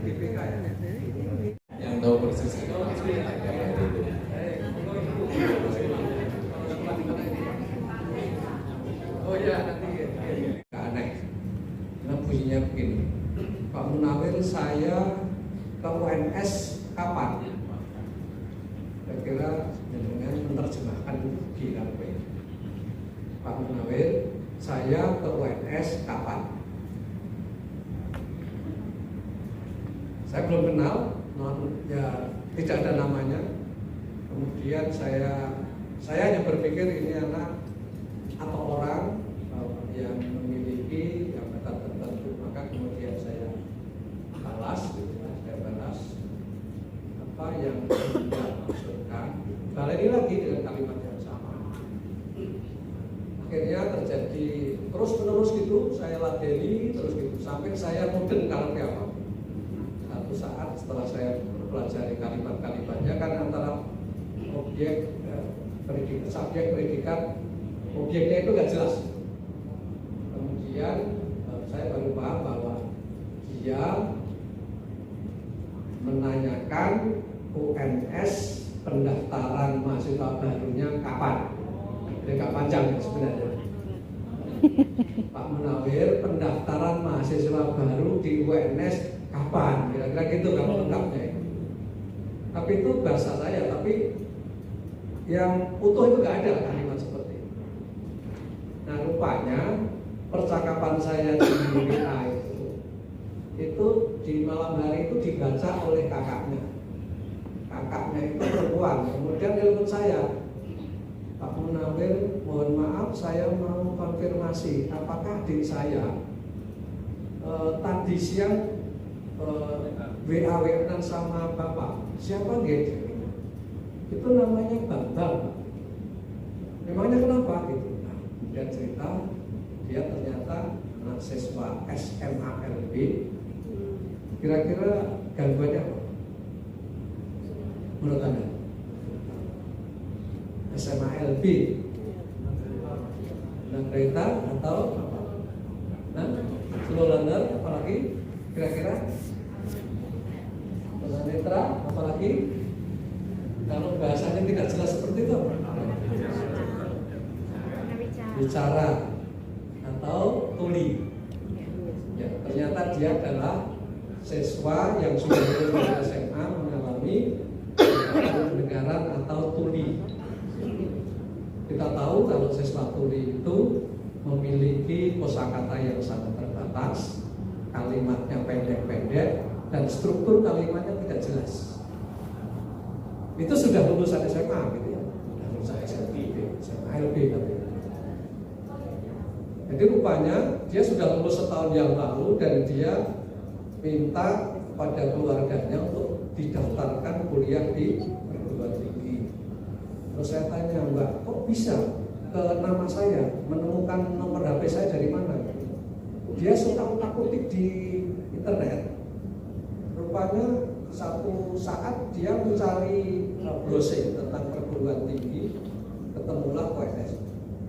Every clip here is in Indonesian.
BPK ya. Yang tahu persis itu agama itu. Oh ya, nanti aneh. Nah bunyinya begini, Pak Munawir, saya ke UNS kapan? Saya kira dengan menerjemahkan gila. Pak Munawir, saya ke UNS kapan? Saya belum kenal, ya tidak ada namanya. Kemudian saya hanya berpikir ini anak atau orang yang memiliki jabatan tertentu, maka kemudian saya balas, saya balas apa yang dia maksudkan. Balik lagi dengan kalimat yang sama. Akhirnya terjadi terus menerus gitu, saya ladeni terus gitu sampai saya mudeng kalau apa. Satu saat setelah saya mempelajari kalimat-kalimatnya kan antara objek predikat, subjek, predikat, objeknya itu nggak jelas. Kemudian saya baru paham bahwa dia menanyakan UNS pendaftaran mahasiswa barunya kapan. Jadi nggak panjang sebenarnya. Pak Munawir, pendaftaran mahasiswa baru di UNS kapan? Kira-kira gitu kalau lengkapnya itu. Tapi itu bahasa saya, tapi yang utuh itu nggak ada kalimat seperti itu. Nah rupanya percakapan saya di WA itu di malam hari itu dibaca oleh kakaknya. Kakaknya itu perempuan. Kemudian telepon saya, Pak Munawir, mohon maaf saya mau konfirmasi apakah adik saya tadi siang WA-WA sama bapak, siapa gitu? Itu namanya Bambang. Memangnya kenapa gitu? Nah, dia cerita dia ternyata anak siswa SMALB. Kira-kira gangguannya apa? Menurut Anda? SMALB, nah kereta atau apa? Nah, slow learner, apalagi kira-kira? Netra, apalagi? Kalau bahasanya tidak jelas seperti itu, bicara atau tuli. Ya, ternyata dia adalah siswa yang sudah lulus dari SMA mengalami pendengaran atau tuli. Kita tahu kalau siswa tuli itu memiliki kosakata yang sangat terbatas, kalimatnya pendek-pendek, dan struktur kalimatnya tidak jelas. Itu sudah lulusan SMA gitu ya, sudah lulusan SMALB tapi. Jadi rupanya dia sudah lulus setahun yang lalu dan dia minta pada keluarganya untuk didaftarkan kuliah di perguruan tinggi. Terus saya tanya, Mbak, kok bisa ke nama saya, menemukan nomor HP saya dari mana? Dia suka kutip di internet. Rupanya satu saat dia mencari browsing tentang perguruan tinggi, ketemulah UNS.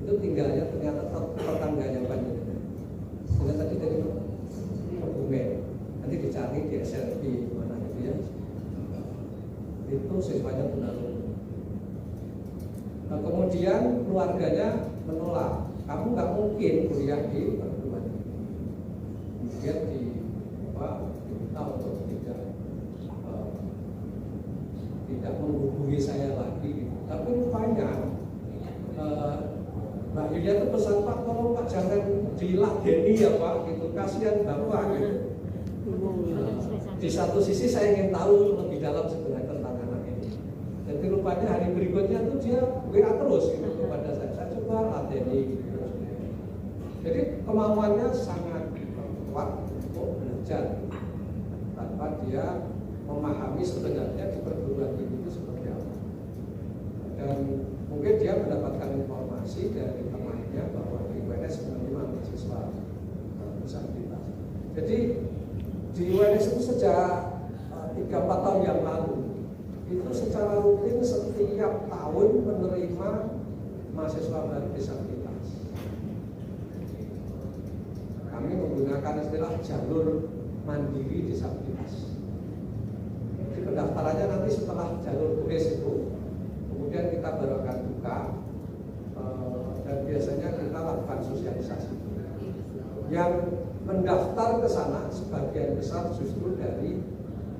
Itu tinggalnya ternyata tetangganya Panjenengan. Dengan tadi dari Kebumen. Nanti dicari di SLB mana gitu ya. Itu siswanya tunarungu. Nah, kemudian keluarganya menolak. Kamu nggak mungkin kuliah di perguruan tinggi. Kemudian diminta untuk tidak menghubungi saya lagi. Tapi rupanya Mbak Yulia itu pesan, Pak, tolong Pak jangan diladeni ya Pak, gitu, kasihan Bapak gitu. Di satu sisi saya ingin tahu lebih dalam sebenarnya tentang anak ini. Jadi rupanya hari berikutnya tuh dia WA terus gitu kepada saya. Saya coba ladeni gitu. Jadi kemauannya sangat kuat untuk belajar tanpa dia memahami sebenarnya di perguruan tinggi itu seperti apa. Dan mungkin dia mendapatkan informasi dari temannya bahwa di UNS menerima mahasiswa disabilitas. Jadi di UNS itu sejak 3-4 tahun yang lalu itu secara rutin setiap tahun menerima mahasiswa baru disabilitas. Kami menggunakan istilah jalur mandiri disabilitas. Jadi pendaftarannya nanti setelah jalur tulis itu, kemudian kita baru akan buka, dan biasanya kita lakukan sosialisasi. Yang mendaftar ke sana sebagian besar justru dari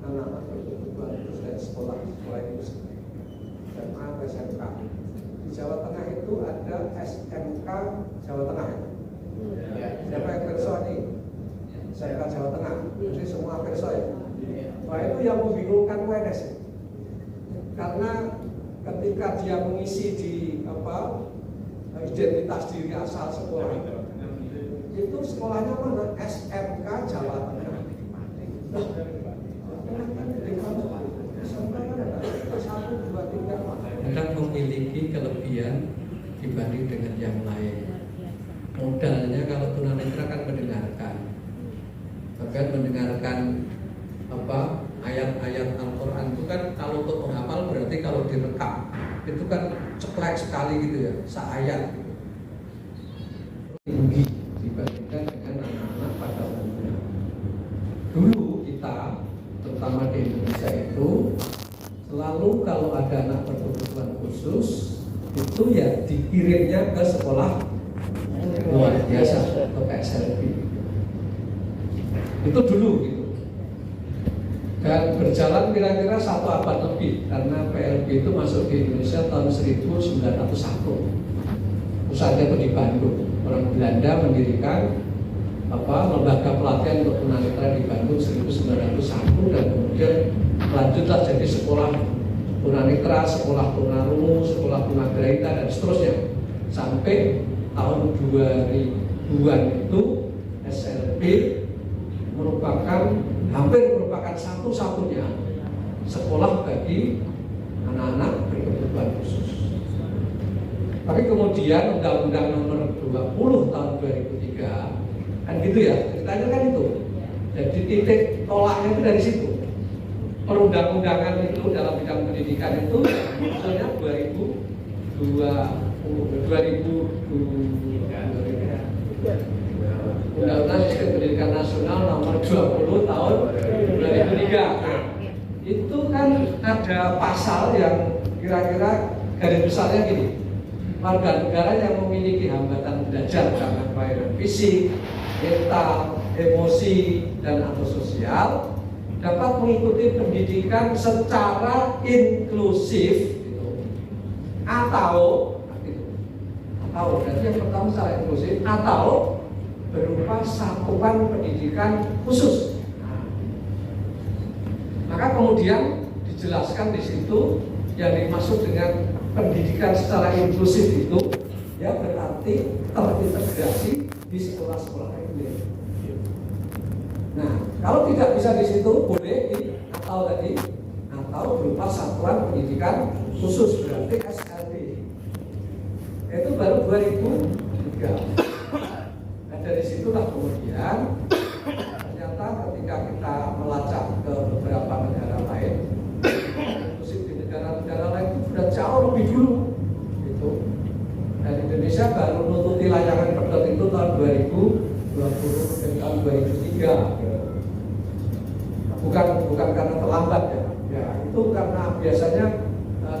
anak-anak berkebutuhan khusus dari sekolah itu sendiri, SMA, SMK. Di Jawa Tengah itu ada SMK Jawa Tengah. Siapa yang perso ini? SMK Jawa Tengah. Jadi semua perso ya. Wah, itu yang membingungkan UNS. Karena ketika dia mengisi di identitas diri asal sekolah, itu sekolahnya mana? SMK Jawa Tengah. Kadang memiliki kelebihan dibanding dengan yang lain. Modalnya kalau tunanetra kan mendengarkan, bahkan mendengarkan ayat-ayat Al-Quran itu kan kalau untuk menghafal berarti kalau direkam itu kan ceklek sekali gitu ya, seayat gitu. Tinggi dibandingkan dengan anak-anak pada umumnya. Dulu kita, terutama di Indonesia itu, selalu kalau ada anak berkebutuhan khusus itu ya dikirimnya ke sekolah luar biasa atau SLB. Itu dulu gitu. Dan berjalan kira-kira 1 abad lebih karena PLB itu masuk di Indonesia tahun 1901. Pusatnya itu di Bandung. Orang Belanda mendirikan lembaga pelatihan untuk tunanetra di Bandung 1901 dan kemudian lanjutlah jadi sekolah tunanetra, sekolah tunarungu, sekolah tunagrahita dan seterusnya sampai tahun 2000-an itu SLB hampir merupakan satu-satunya sekolah bagi anak-anak berkebutuhan khusus. Tapi kemudian Undang-Undang Nomor 20 tahun 2003 kan gitu ya, ceritanya kan itu. Jadi titik tolaknya itu dari situ. Perundang-undangan itu dalam bidang pendidikan itu misalnya 2002 Undang-Undang Sistem Pendidikan Nasional Nomor 20 tahun 2003. Itu kan ada pasal yang kira-kira garis besarnya gini. Warga negara yang memiliki hambatan belajar karena kelainan fisik, mental, emosi, dan atau sosial dapat mengikuti pendidikan secara inklusif atau berarti yang pertama secara inklusif atau berupa satuan pendidikan khusus. Maka kemudian dijelaskan di situ yang dimaksud dengan pendidikan secara inklusif itu ya berarti terintegrasi di sekolah-sekolah reguler. Nah, kalau tidak bisa di situ boleh atau berupa satuan pendidikan khusus berarti SLB. Itu baru 2003. Nah, dari situlah kemudian ternyata ketika kita melacak ke beberapa negara lain, inklusif di negara-negara lain itu sudah jauh lebih dulu gitu. Dan Indonesia baru nututi layangan pedot itu tahun 2020 dan tahun 2003. Bukan karena terlambat ya. Ya itu karena biasanya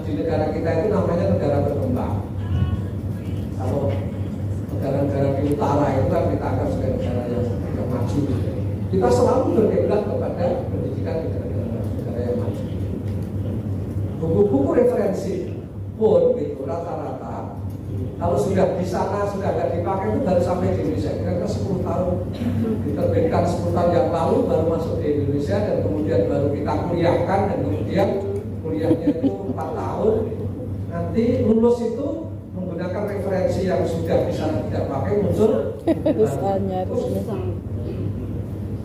di negara kita itu namanya negara berkembang. Kalau negara-negara di utara itu kan kita anggap sebagai negara yang maju. Kita selalu berkiblat kepada pendidikan di negara yang maju. Buku-buku referensi pun gitu rata-rata kalau sudah di sana sudah nggak dipakai itu baru sampai di Indonesia. Kira-kira 10 tahun diterbitkan 10 tahun yang lalu baru masuk di Indonesia dan kemudian baru kita kuliahkan dan kemudian kuliahnya itu 4 tahun. Nanti lulus itu menggunakan referensi yang sudah di sana tidak pakai muncul.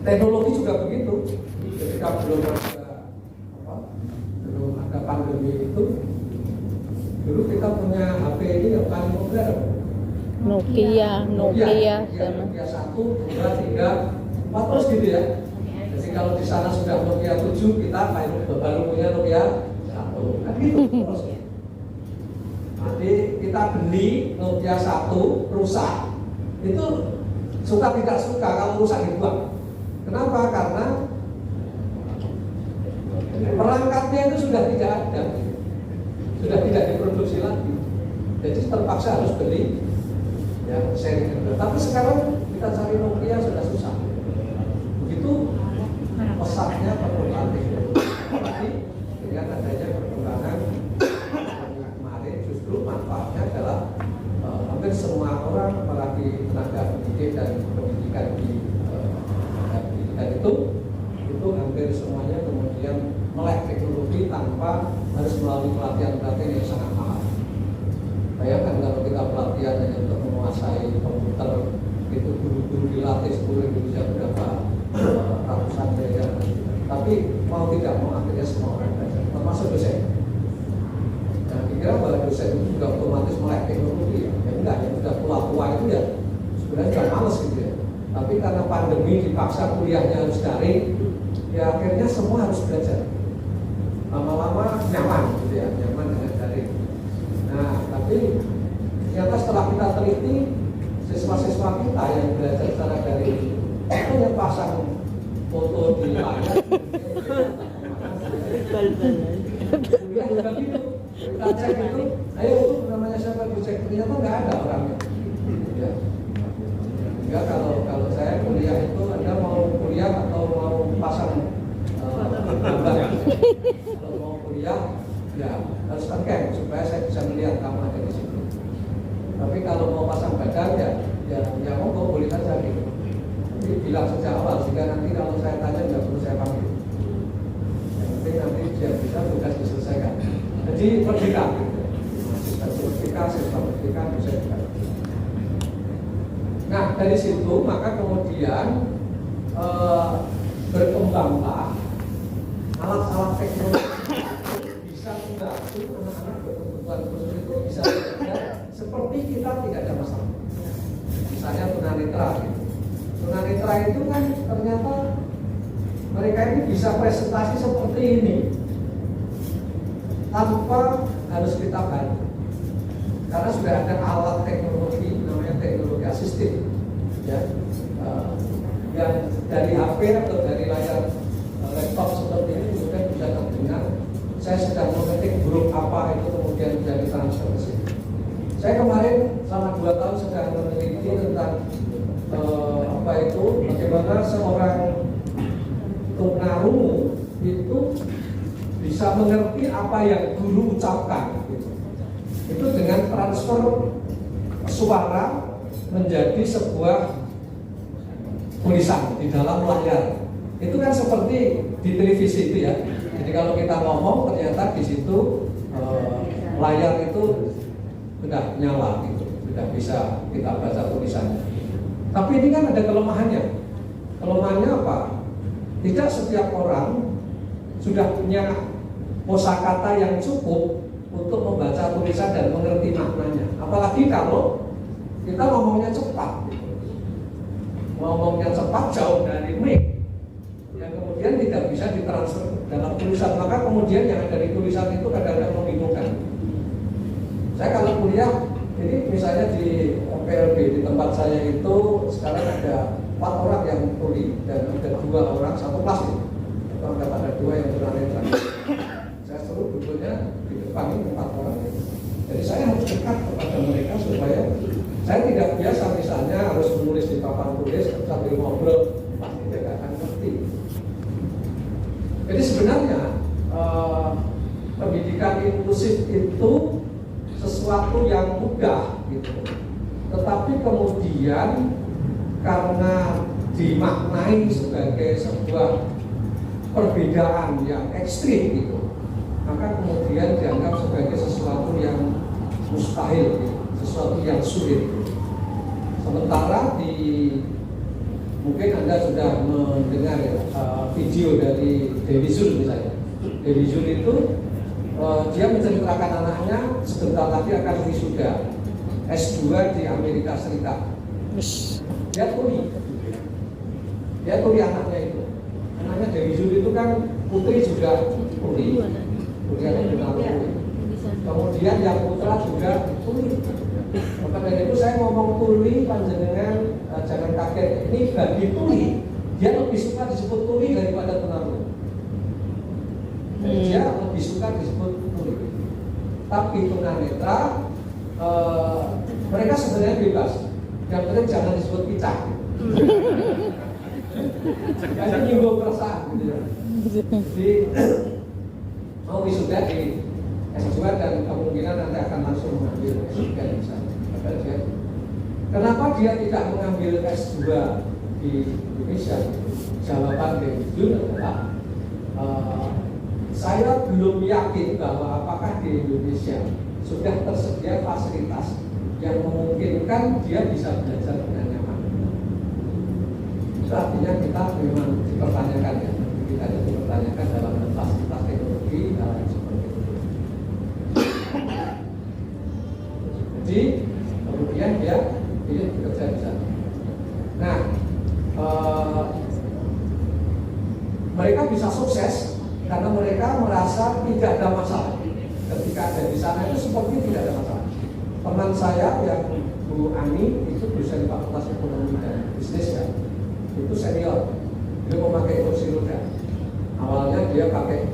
Teknologi juga begitu. Ketika belum ada pandemi itu, dulu kita punya HP ini yang paling populer Nokia 1, 2, 3, 4 terus gitu ya. Jadi kalau di sana sudah Nokia 7, kita baru punya Nokia 1 kan gitu terus. Nanti kita beli Nokia 1 rusak, itu suka tidak suka kalau rusak dibuang. Kenapa? Karena perangkatnya itu sudah tidak ada, sudah tidak diproduksi lagi. Jadi terpaksa harus beli ya seri kedua. Tapi sekarang kita cari Nokia sudah susah. Begitu pesatnya perkembangan teknologi. Tapi dengan adanya perkembangan kemarin justru manfaatnya adalah hampir semua orang, apalagi tenaga pendidik dan pendidikan di pendidikan itu hampir semuanya kemudian melek teknologi tanpa harus melalui pelatihan-pelatihan yang sangat mahal. Bayangkan kalau kita pelatihan hanya untuk menguasai komputer, itu guru-guru dilatih seluruh Indonesia berapa ratusan miliar. Tapi mau tidak mau akhirnya semua orang belajar, termasuk dosen. Nah, dikira bahwa dosen itu juga otomatis melek teknologi ya enggak, yang sudah tua-tua itu ya sebenarnya sudah males gitu ya. Tapi karena pandemi dipaksa kuliahnya harus daring, ya akhirnya semua harus belajar. Lama-lama nyaman gitu ya, nyaman dengan daring. Nah, tapi ternyata setelah kita teliti, siswa-siswa kita yang belajar secara daring itu yang pasang foto di layar. Kuliah juga gitu. Kita cek itu, ayo itu namanya siapa dicek, ternyata nggak ada orangnya. Ya. Enggak, kalau saya kuliah itu Anda mau kuliah atau mau pasang gambar. Kalau mau kuliah ya harus scan supaya saya bisa melihat kamu ada di situ. Tapi kalau mau pasang badan ya monggo boleh saja gitu. Jadi bilang sejak awal sehingga nanti kalau saya tanya tidak perlu saya panggil. Yang penting nanti dia bisa tugas diselesaikan. Jadi merdeka gitu. Siswa merdeka bisa juga. Nah dari situ maka kemudian berkembanglah alat-alat teknologi bisa membantu anak-anak berkebutuhan khusus itu bisa belajar seperti kita tidak ada masalah. Misalnya tunanetra gitu. Tunanetra itu kan ternyata mereka ini bisa presentasi seperti ini tanpa harus kita bantu. Karena sudah ada alat teknologi namanya teknologi asistif ya, yang dari HP atau dari layar laptop seperti ini kemudian bisa terdengar saya sedang mengetik huruf apa itu kemudian bisa ditransfer ke sini. Saya kemarin selama 2 tahun sedang meneliti tentang bagaimana seorang tunarungu itu bisa mengerti apa yang guru ucapkan gitu. Itu dengan transfer suara menjadi sebuah tulisan di dalam layar. Itu kan seperti di televisi itu ya. Jadi kalau kita ngomong ternyata di situ layar itu sudah nyala gitu, sudah bisa kita baca tulisannya. Tapi ini kan ada kelemahannya. Kelemahannya apa? Tidak setiap orang sudah punya kosakata yang cukup untuk membaca tulisan dan mengerti maknanya. Apalagi kalau kita ngomongnya cepat. Ngomongnya cepat jauh dari mic yang kemudian tidak bisa ditransfer dalam tulisan, maka kemudian yang ada di tulisan itu kadang-kadang membingungkan. Saya kalau kuliah, ini misalnya di PLB di tempat saya itu sekarang ada 4 orang yang tuli dan ada 2 orang satu kelas itu. Atau ada 2 yang tunanetra. Saya suruh duduknya di depan ini 4 orang itu. Jadi saya harus dekat kepada mereka supaya saya tidak biasa misalnya harus menulis di papan tulis sambil ngobrol, pasti dia tidak akan ngerti. Jadi sebenarnya pendidikan inklusif itu sesuatu yang mudah gitu. Tetapi kemudian karena dimaknai sebagai sebuah perbedaan yang ekstrim gitu, maka kemudian dianggap sebagai sesuatu yang mustahil gitu, sesuatu yang sulit. Sementara mungkin Anda sudah mendengar ya, video dari Dewi Zul misalnya. Dewi Zul itu dia menceritakan anaknya sebentar lagi akan wisuda S2 di Amerika Serikat. Dia tuli anaknya itu. Anaknya Dewi Zul itu kan putri juga tuli. Kuliahnya juga tuli. Kemudian yang putra juga tuli. Maka dari itu saya ngomong tuli panjenengan jangan kaget, ini bagi tuli dia lebih suka disebut tuli daripada tunarungu. Dia lebih suka disebut tuli. Tapi tunanetra mereka sebenarnya bebas. Yang penting jangan disebut picah. Jadi nyinggung perasaan gitu ya. Jadi mau wisuda di S2 dan kemungkinan nanti akan langsung mengambil S3 misalnya. Kenapa dia tidak mengambil S2 di Indonesia? Jawaban dari Jun adalah saya belum yakin bahwa apakah di Indonesia sudah tersedia fasilitas yang memungkinkan dia bisa belajar dengan nyaman. Itu artinya kita memang dipertanyakan ya, kita dipertanyakan dalam fasilitas teknologi dan seperti itu. Jadi kemudian dia bekerja di sana. Nah, mereka bisa sukses karena mereka merasa tidak ada masalah. Ketika ada di sana itu seperti tidak ada masalah. Teman saya yang Bu Ani itu dosen Fakultas Ekonomi dan Bisnis ya, itu senior. Dia memakai kursi roda. Awalnya dia pakai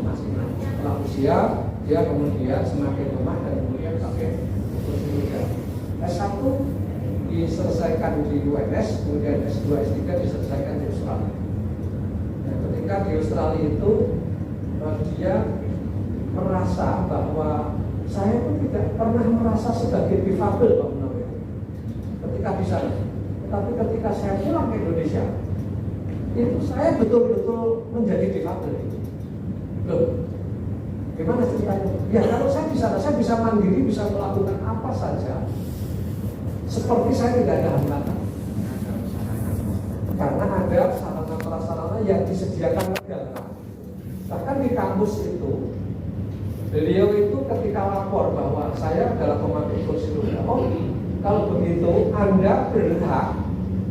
masih setelah usia dia kemudian semakin lemah dan kemudian pakai kursi roda. S1 diselesaikan di UNS, kemudian S2, S3 diselesaikan di Australia. Nah, ketika di Australia itu dia merasa bahwa saya pun tidak pernah merasa sebagai difabel Pak Munawir ketika di sana. Tetapi ketika saya pulang ke Indonesia, itu saya betul-betul menjadi difabel. Loh, gimana ceritanya? Ya kalau saya di sana, saya bisa mandiri, bisa melakukan apa saja seperti saya tidak ada hambatan. Karena ada sarana-prasarana yang disediakan negara. Bahkan di kampus itu, beliau itu ketika lapor bahwa saya adalah pemakai kursi roda, kalau begitu Anda berhak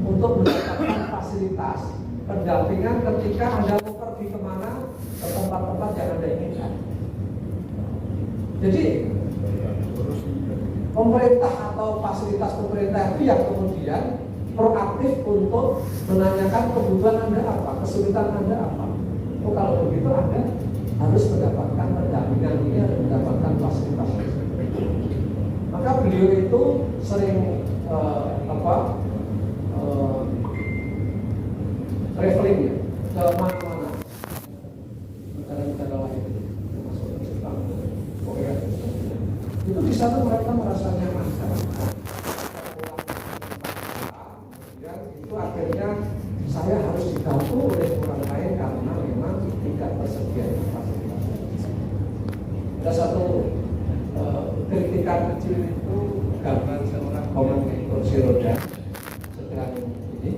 untuk mendapatkan fasilitas pendampingan ketika Anda mau pergi kemana ke tempat-tempat yang Anda inginkan. Jadi pemerintah atau fasilitas pemerintah itu yang kemudian proaktif untuk menanyakan kebutuhan Anda apa, kesulitan Anda apa. Kalau begitu Anda harus mendapatkan pendampingan ini, harus mendapatkan fasilitas. Maka beliau itu sering traveling ya, ke mana-mana negara-negara lain, termasuk Jepang, Korea. Itu di sana mereka merasa nyaman. Kemudian itu akhirnya saya harus dibantu oleh orang lain karena memang tidak tersedia fasilitas. Ada satu kritikan kecil itu gambar seorang pemakai kursi roda sedang ini.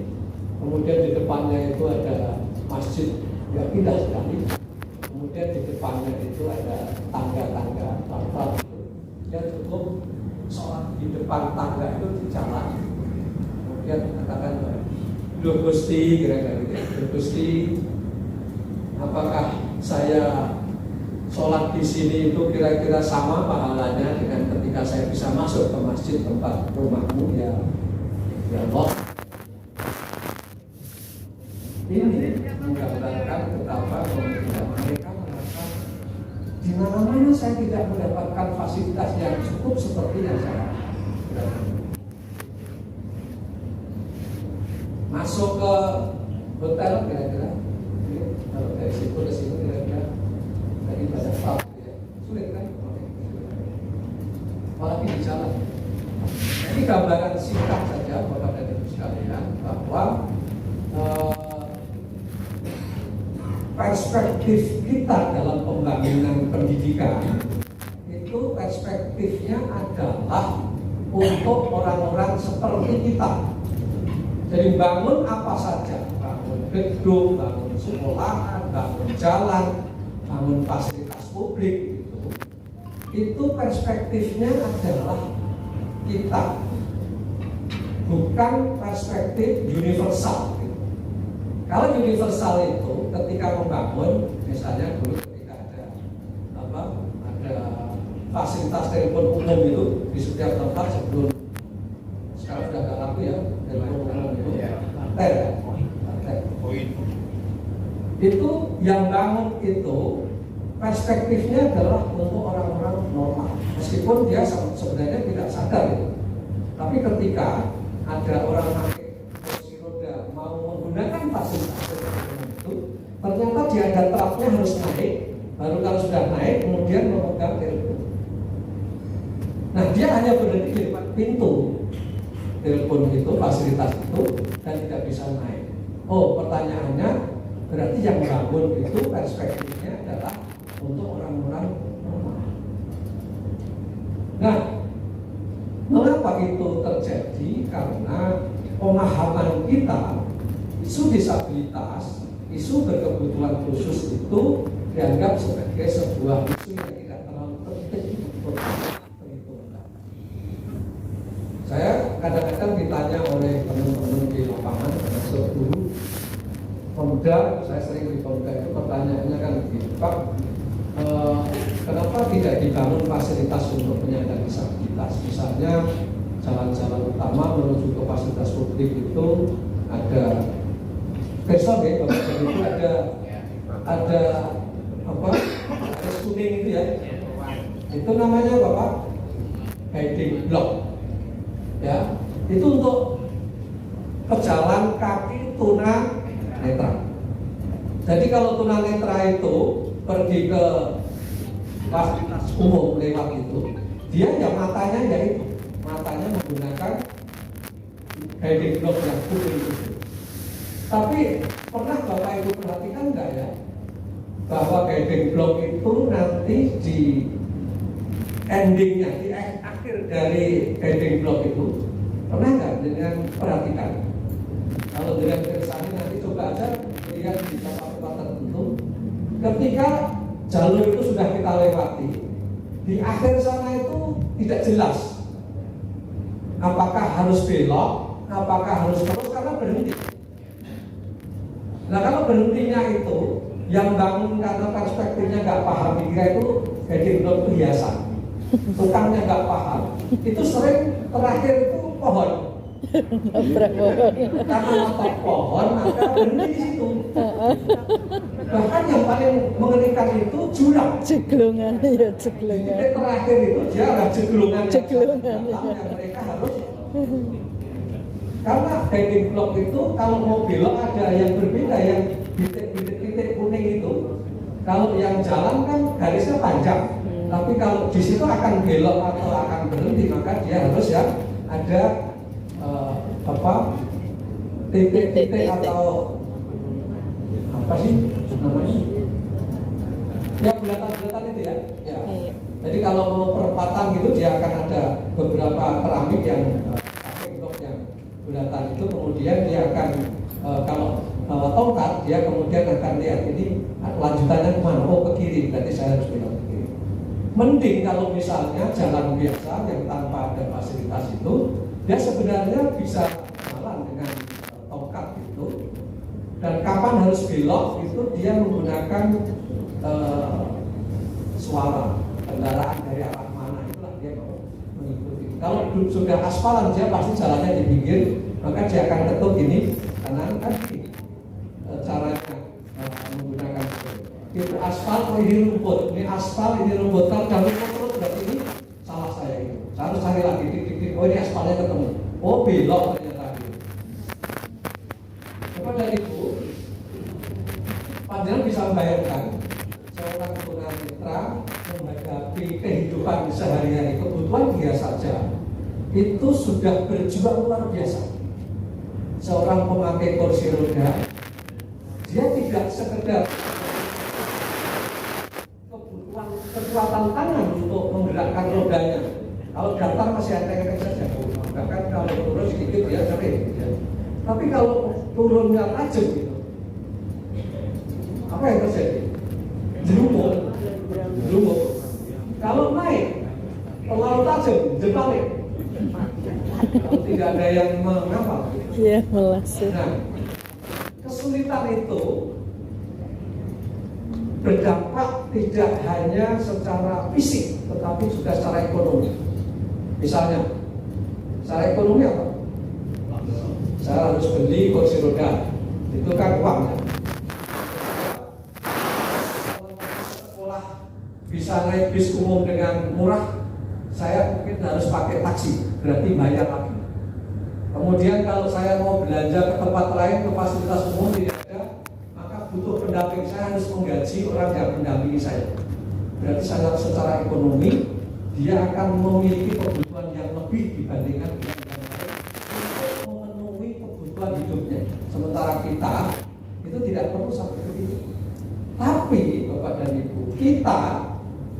Kemudian di depannya itu ada masjid yang indah sekali. Kemudian di depannya itu ada tangga-tangga batal. Dia cukup sholat di depan tangga itu di jalan. Kemudian katakan, "Duh Gusti," kira-kira gitu. "Duh Gusti, apakah saya sholat di sini itu kira-kira sama pahalanya dengan ketika saya bisa masuk ke masjid tempat rumahmu ya Allah?" Ini menggambarkan betapa mereka merasa di mana-mana saya tidak mendapatkan fasilitas yang cukup seperti yang saya masuk ke hotel kira-kira kalau dari situ ke situ kira-kira dari banyak hal ya. Sulit kan? Apalagi di jalan. Ini gambaran singkat saja Bapak dan Ibu sekalian bahwa perspektif kita dalam pembangunan pendidikan itu perspektifnya adalah untuk orang-orang seperti kita. Jadi bangun apa saja, bangun gedung, bangun sekolahan, bangun jalan, bangun fasilitas publik itu perspektifnya adalah kita, bukan perspektif universal. Kalau universal itu ketika membangun, misalnya dulu ketika ada fasilitas telepon umum itu di setiap tempat sebelum sekarang sudah nggak laku ya telepon umum itu partai ya, partai itu yang bangun itu perspektifnya adalah untuk orang-orang normal, meskipun dia sebenarnya tidak sadar itu. Tapi ketika ada orang pakai kursi roda mau menggunakan fasilitas itu, ternyata dia ada trapnya harus naik, baru kalau sudah naik kemudian memegang telepon. Nah dia hanya berhenti di depan pintu telepon itu, fasilitas itu, dan tidak bisa naik. Oh, pertanyaannya berarti yang bangun itu perspektifnya adalah untuk orang-orang normal. Nah, mengapa itu terjadi? Karena pemahaman kita isu disabilitas, isu berkebutuhan khusus itu dianggap sebagai sebuah isu yang tidak terlalu penting untuk diperhitungkan. Saya kadang-kadang ditanya oleh teman-teman di lapangan, termasuk guru Pemda, saya sering di Pemda itu pertanyaannya kan begini, Pak, kenapa tidak dibangun fasilitas untuk penyandang disabilitas? Misalnya jalan-jalan utama menuju ke fasilitas publik itu ada besok ya, itu ada apa? Garis kuning itu ya. Itu namanya apa, Pak? Guiding block. Ya, itu untuk pejalan kaki tuna netra. Jadi kalau tunanetra itu pergi ke fasilitas umum lewat itu, dia ya matanya menggunakan guiding block yang kuning itu. Tapi pernah Bapak Ibu perhatikan enggak ya, bahwa guiding block itu nanti di endingnya, di akhir dari guiding block itu, pernah nggak dengan perhatikan? Kalau dengan kersani nanti coba aja lihat di tempat-tempat tertentu, ketika jalur itu sudah kita lewati, di akhir sana itu tidak jelas apakah harus belok, apakah harus terus, karena berhenti. Nah kalau berhentinya itu, yang bangun karena perspektifnya nggak paham, dikira itu guiding block itu hiasan, tukangnya nggak paham, itu sering terakhir itu pohon. Karena nonton pohon maka berhenti di situ. Bahkan yang paling mengerikan itu jurang. Ceglungan ya ceglungan. Titik terakhir itu dia ada ceglungan. Yang mereka harus. Karena guiding block itu kalau mau belok ada yang berbeda, yang titik kuning itu. Kalau yang jalan kan garisnya panjang. Tapi kalau di situ akan belok atau akan berhenti, maka dia harus ya ada titik-titik atau apa sih namanya? Ya bulatan-bulatan itu ya. Ya. Jadi kalau mau perempatan gitu dia akan ada beberapa keramik yang blok yang bulatan itu, kemudian dia akan kalau tongkat dia kemudian akan lihat ini lanjutannya kemana? Oh ke kiri, berarti saya harus belok ke kiri. Mending kalau misalnya jalan biasa yang tanpa ada fasilitas itu, dia sebenarnya bisa jalan dengan tongkat itu, dan kapan harus belok itu dia menggunakan suara kendaraan dari arah mana, itulah dia mengikuti. Kalau sudah aspalan dia pasti jalannya di pinggir, maka dia akan ketuk ini kanan kan caranya menggunakan itu aspal, oh ini rumput, ini aspal, ini rumput. Kalau jalur terus berarti ini salah saya itu. Saya harus cari lagi, oh ini aspalnya ketemu. Oh belok ternyata. Kepada itu, panjenengan bisa membayangkan seorang tunanetra menghadapi kehidupan sehari-hari, kebutuhan dia saja itu sudah berjuang luar biasa. Seorang pemakai kursi roda, dia tidak sekedar kebutuhan kekuatan tangan untuk menggerakkan rodanya. Kalau datar masih enteng-enteng saja, bahkan kalau turun sedikit dia sering. Tapi kalau turunnya tajam gitu, apa yang terjadi? Jerumut. Kalau naik terlalu tajam, jebalik. Kalau tidak ada yang mengapa. Iya, melasih. Nah, kesulitan itu berdampak tidak hanya secara fisik, tetapi juga secara ekonomi. Misalnya, secara ekonomi apa? Saya harus beli kursi roda, itu kan uang. bisa naik bis umum dengan murah, saya mungkin harus pakai taksi, berarti bayar lagi. Kemudian kalau saya mau belanja ke tempat lain, ke fasilitas umum tidak ada, maka butuh pendamping, saya harus menggaji orang yang mendampingi saya. Berarti secara ekonomi dia akan memiliki kebutuhan yang lebih dibandingkan dengan yang lain untuk memenuhi kebutuhan hidupnya. Sementara kita itu tidak perlu sampai begitu. Tapi Bapak dan Ibu, kita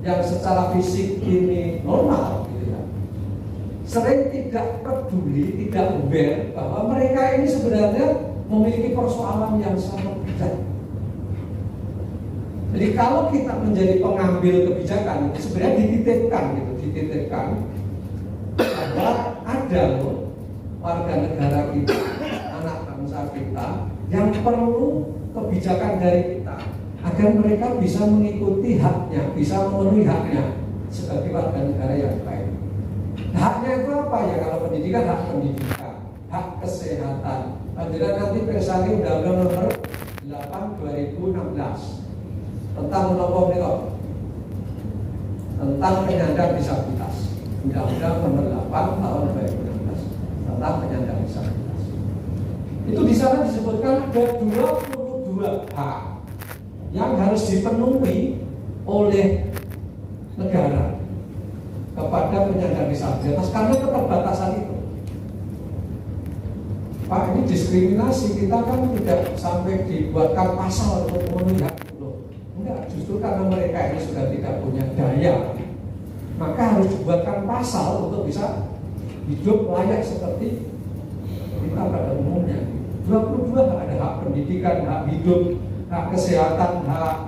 yang secara fisik ini normal, gitu ya, sering tidak peduli, tidak aware bahwa mereka ini sebenarnya memiliki persoalan yang sangat berat. Jadi kalau kita menjadi pengambil kebijakan, sebenarnya dititipkan bahwa ada loh warga negara kita, anak bangsa kita yang perlu kebijakan dari kita agar mereka bisa mengikuti haknya, bisa memenuhi haknya sebagai warga negara yang baik. Haknya itu apa ya? Kalau pendidikan, hak pendidikan, hak kesehatan. Panjenengan nanti persani Undang-Undang Nomor 8 2016 tentang tentang penyandang disabilitas. Undang-Undang Nomor 8 tahun 2016 tentang penyandang disabilitas. Itu di sana disebutkan ada 22 hak yang harus dipenuhi oleh negara kepada penyandang disabilitas karena keterbatasan itu. Pak, ini diskriminasi, kita kan tidak sampai dibuatkan pasal untuk memenuhi hak itu. Enggak, justru karena mereka ini sudah tidak punya daya, maka harus dibuatkan pasal untuk bisa hidup layak seperti kita pada umumnya. 22 ada hak pendidikan, hak hidup, hak kesehatan, hak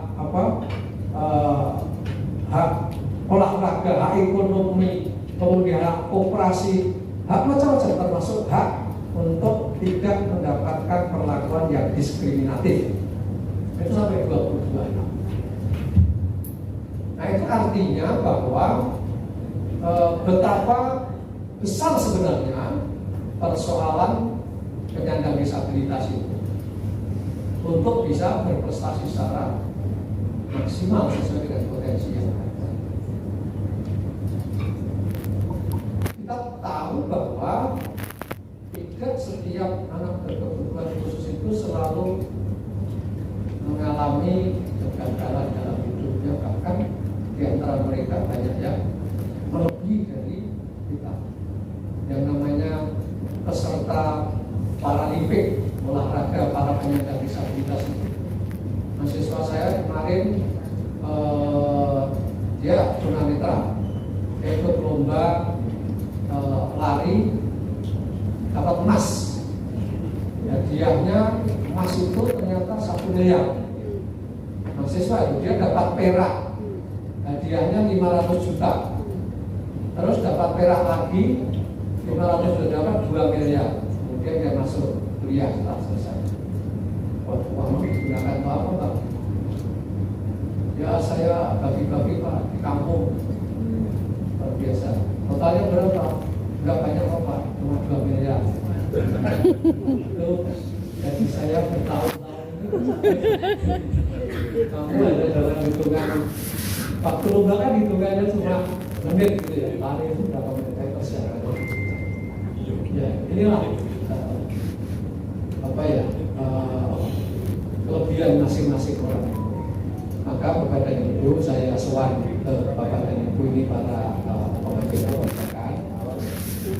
olahraga, hak ekonomi, kemudian hak koperasi, hak macam-macam, termasuk hak untuk tidak mendapatkan perlakuan yang diskriminatif. Itu sampai 22. Nah, itu artinya bahwa betapa besar sebenarnya persoalan penyandang disabilitas itu untuk bisa berprestasi secara maksimal sesuai dengan potensi yang ada. Kita tahu bahwa tidak setiap anak berkebutuhan khusus itu selalu mengalami kegagalan dalam hidupnya, bahkan di antara mereka banyak yang melebihi dari kita. Yang namanya peserta paralimpik, olahraga para penyandang disabilitas itu. Mahasiswa saya kemarin dia tunanetra, ikut lomba lari dapat emas. Hadiahnya emas itu ternyata 1 miliar. Mahasiswa itu dia dapat perak, hadiahnya 500 juta. Terus dapat perak lagi 500 juta, dapat 2 miliar. Kemudian dia masuk kuliah setelah selesai. Uang digunakan untuk apa, Pak? Ya saya bagi-bagi, Pak, di kampung. Luar biasa. Totalnya berapa? Enggak banyak kok, Pak, cuma 2 miliar. Itu jadi saya bertahun-tahun kamu ada dalam hitungan waktu lomba kan hitungannya cuma menit gitu ya. Lari itu berapa menit saya persiapan. Ya, inilah kelebihan masing-masing orang. Maka Bapak dan Ibu, saya sowan ke Bapak dan Ibu ini para pengambil kebijakan.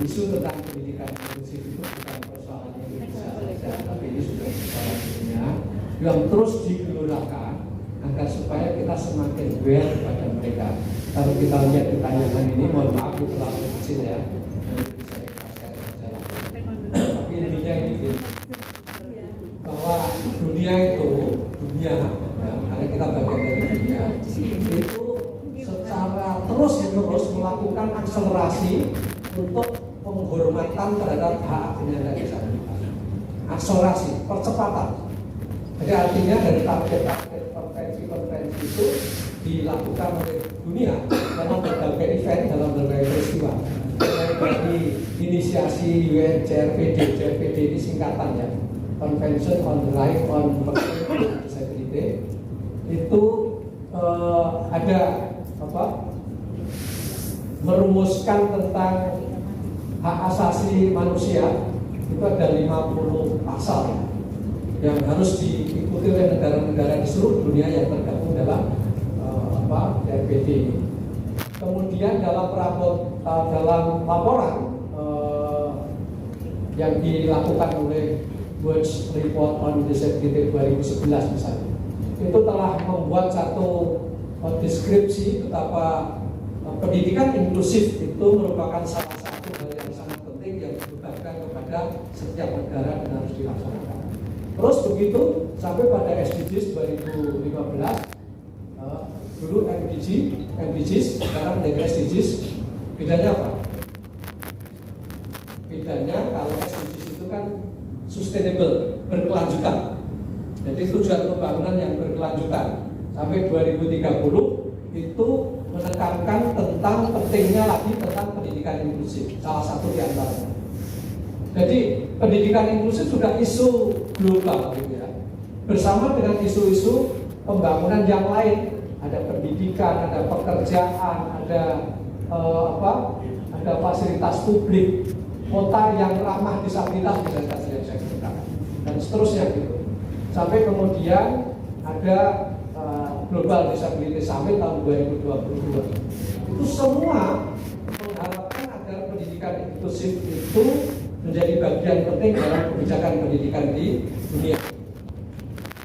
Isu tentang pendidikan inklusif itu bukan persoalan Indonesia saja, tapi ini sudah persoalan dunia yang terus digelurakan agar supaya kita semakin aware kepada mereka. Kalau kita lihat di tayangan ini, mohon maaf itu terlalu kecil ya. Tapi intinya ini bahwa dunia itu karena kita bagian dari dunia itu secara terus-menerus melakukan akselerasi untuk penghormatan terhadap hak penyandang disabilitas. Akselerasi, percepatan. Jadi artinya dari target-target konvensi itu dilakukan oleh dunia dalam berbagai event, dalam berbagai peristiwa. Dari inisiasi UNCRPD, CRPD ini singkatan ya, Convention on the Right on Person with Disability, itu ada merumuskan tentang hak asasi manusia, itu ada 50 pasal yang harus diikuti oleh negara-negara di seluruh dunia yang tergabung dalam RPD. Kemudian dalam laporan yang dilakukan oleh World Report on Disability 2011 misalnya, itu telah membuat satu deskripsi betapa pendidikan inklusif itu merupakan salah satu hal yang sangat penting yang dibebankan kepada setiap negara dan harus dilaksanakan. Terus begitu sampai pada SDGs 2015, dulu MDGs, sekarang menjadi SDGs. Bedanya apa? Bedanya kalau SDGs itu kan sustainable, berkelanjutan. Jadi tujuan pembangunan yang berkelanjutan sampai 2030 itu menekankan tentang pentingnya lagi tentang pendidikan inklusif, salah satu di antaranya. Jadi pendidikan inklusif sudah isu global, gitu ya. Bersama dengan isu-isu pembangunan yang lain, ada pendidikan, ada pekerjaan, ada ada fasilitas publik, kota yang ramah disabilitas misalnya yang saya katakan, dan seterusnya gitu. Sampai kemudian ada Global Disability Summit tahun 2022. Itu semua mengharapkan agar pendidikan inklusif itu menjadi bagian penting dalam kebijakan pendidikan di dunia.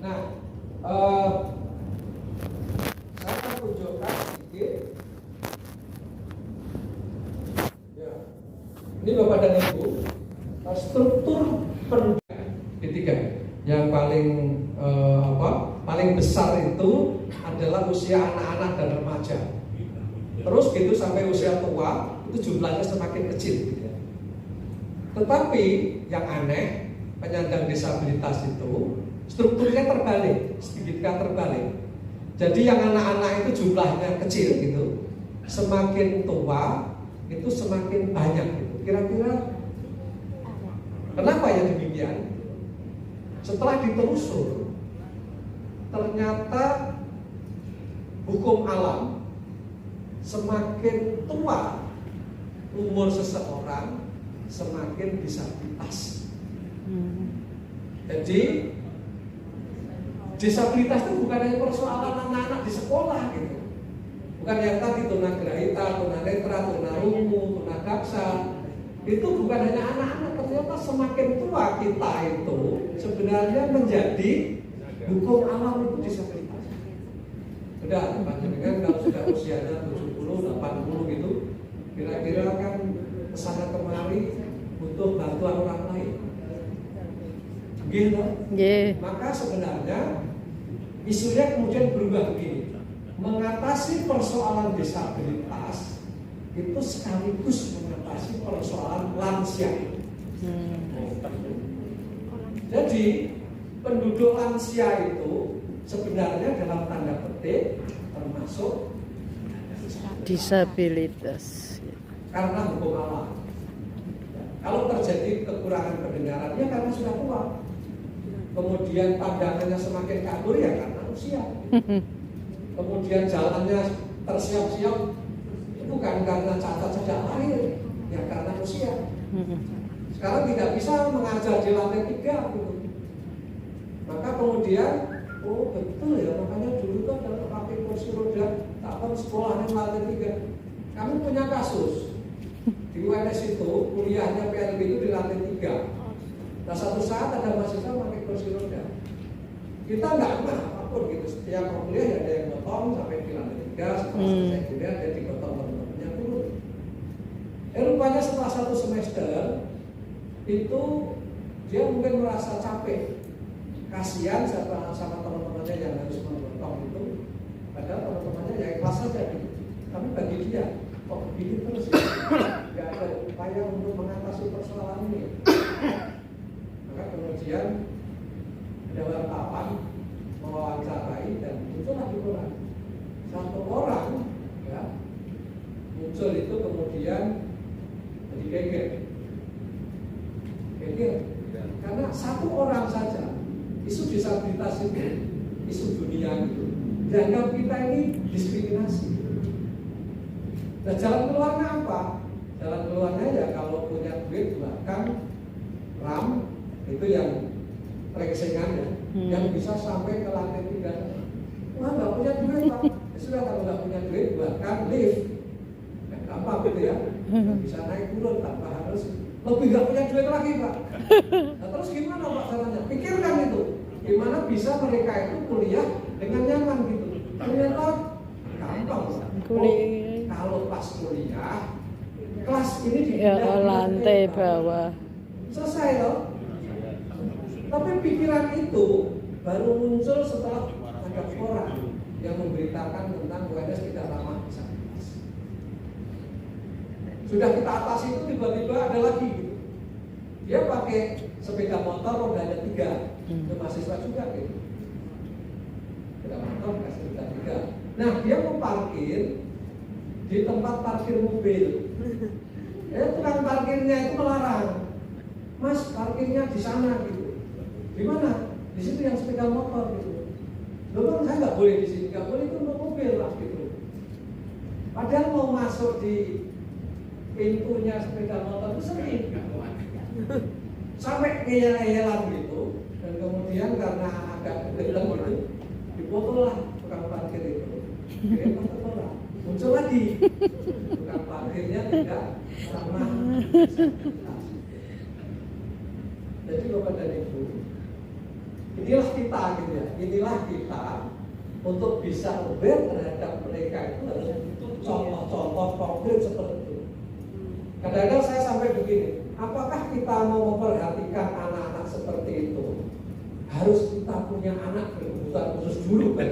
Nah, saya akan tunjukkan sedikit. Ya. Ini Bapak dan Ibu, struktur pendidikan ketiga yang paling paling besar itu adalah usia anak-anak dan remaja. Terus gitu sampai usia tua itu jumlahnya semakin kecil, gitu ya. Tetapi yang aneh, penyandang disabilitas itu strukturnya terbalik, sedikit terbalik. Jadi yang anak-anak itu jumlahnya kecil gitu, semakin tua itu semakin banyak gitu. Kira-kira kenapa ya demikian? Setelah ditelusur, ternyata hukum alam, semakin tua umur seseorang semakin disabilitas. Jadi disabilitas itu bukan hanya persoalan anak-anak di sekolah gitu, bukan yang tadi tunagrahita, tunanetra, tunarungu, tunadaksa. Itu bukan hanya anak-anak, ternyata semakin tua kita itu sebenarnya menjadi hukum alam itu disabilitas. Sudah, panjenengan kalau sudah usianya 70, 80 gitu, kira-kira kan kesana kemari butuh bantuan orang lain. Gitu. Maka sebenarnya isunya kemudian berubah begini. Mengatasi persoalan disabilitas itu sekaligus mengatasi persoalan lansia. Jadi penduduk lansia itu sebenarnya dalam tanda petik termasuk disabilitas karena hukum alam. Kalau terjadi kekurangan pendengaran ya karena sudah tua. Kemudian pandangannya semakin kabur ya karena usia. Kemudian jalannya tersiap-siap bukan karena cacat sejak lahir, ya karena usia. Sekarang tidak bisa mengajar di lantai 3 gitu. Maka kemudian, oh betul ya, makanya dulu kan kalau pakai kursi roda, tak tahu sekolahnya lantai 3. Kami punya kasus di UNS itu, kuliahnya PLB itu di lantai 3. Nah satu saat ada mahasiswa pakai kursi roda. Kita nggak pernah apapun gitu. Setiap kuliah ya ada yang gotong sampai di lantai 3. Setelah selesai kuliah dia digotong teman-temannya turun. Rupanya setelah 1 semester itu dia mungkin merasa capek, kasihan sama teman-temannya yang harus menggotong itu. Padahal teman-temannya ya ikhlas saja gitu. Tapi bagi dia kok begini terus ya, nggak ada upaya untuk mengatasi persoalan ini. Maka kemudian ada wartawan mewawancarai dan muncullah di koran. Satu orang ya muncul itu kemudian jadi geger. Karena satu orang saja isu disabilitas itu, isu dunia itu dianggap kita ini diskriminasi. Nah, jalan keluarnya apa? Jalan keluarnya ya kalau punya duit bahkan RAM itu yang rengsengan ya, yang bisa sampai ke lantai 3. Wah, nggak punya duit Pak. Ya sudah, kalau nggak punya duit bahkan lift, ya, gampang gitu ya, bisa naik turun tanpa harus lebih nggak punya duit lagi Pak. Nah, terus gimana Pak caranya? Pikirkan itu, gimana bisa mereka itu kuliah dengan nyaman gitu. Ternyata gampang Pak. Kalau pas kuliah, kelas ini dipindah lantai bawah. Selesai loh. Tapi pikiran itu baru muncul setelah ada orang yang memberitakan tentang UNS tidak ramah disabilitas. Sudah kita atasi itu tiba-tiba ada lagi gitu. Dia pakai sepeda motor rodanya 3, itu mahasiswa juga gitu. Sepeda motor kasih roda 3. Nah, dia mau parkir di tempat parkir mobil. Tukang parkirnya itu melarang. Mas, parkirnya di sana gitu. Di mana? Di situ yang sepeda motor gitu. Loh kan saya nggak boleh di sini, nggak boleh itu untuk mobil lah gitu. Padahal mau masuk di pintunya sepeda motor itu sering. Sampai ngeyel-ngeyelan gitu. Dan kemudian karena agak gelem gitu, dipotong lah tukang parkir itu. Muncul lagi tukang parkirnya tidak ramah. Jadi Bapak dan Ibu, inilah kita gitu ya, inilah kita untuk bisa aware terhadap mereka itu harus contoh-contoh konkret seperti itu. Kadang-kadang saya sampai begini, apakah kita mau memperhatikan anak-anak seperti itu? Harus kita punya anak berkebutuhan khusus dulu kan?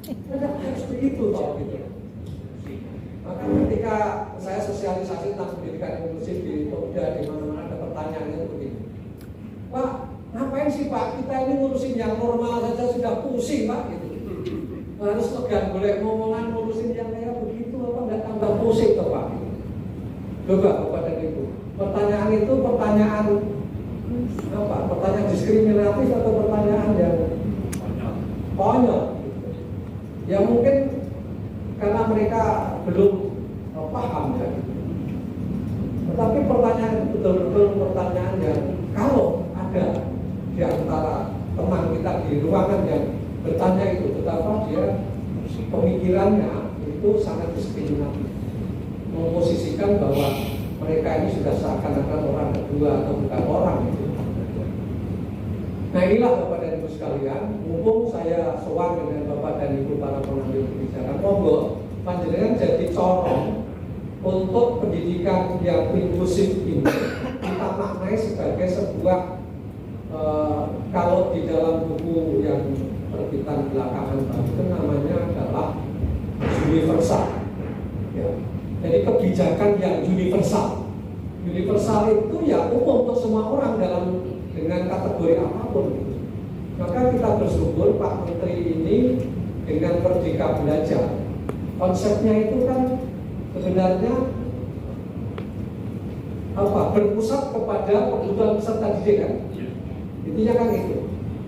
Tidak harus begitu toh gitu. Maka ketika saya sosialisasi tentang pendidikan inklusif di Polda, di mana-mana ada pertanyaannya begini, Pak, ngapain sih Pak, kita ini ngurusin yang normal saja sudah pusing Pak gitu. Harus legan, boleh ngomongan ngurusin yang kayak begitu apa nggak tambah pusing toh Pak? Coba Bapak dan Ibu, pertanyaan itu pertanyaan apa? Pertanyaan diskriminatif atau pertanyaan yang konyol? Ya mungkin karena mereka belum paham kan. Tetapi pertanyaan itu betul-betul pertanyaan yang kalau ada di antara teman kita di ruangan yang bertanya itu, betapa dia pemikirannya itu sangat diskriminatif, memposisikan bahwa mereka ini sudah seakan-akan orang kedua atau bukan orang gitu. Nah inilah Bapak dan Ibu sekalian, mumpung saya sowan dengan Bapak dan Ibu para pengambil kebijakan, monggo panjenengan jadi corong untuk pendidikan yang inklusif ini kita maknai sebagai sebuah kalau di dalam buku yang terbitan belakangan itu namanya adalah universal. Ya. Jadi kebijakan yang universal. Universal itu ya umum untuk semua orang dengan kategori apapun. Maka kita bersyukur Pak Menteri ini dengan Merdeka Belajar. Konsepnya itu kan sebenarnya berpusat kepada kebutuhan peserta didik kan. Intinya kan itu.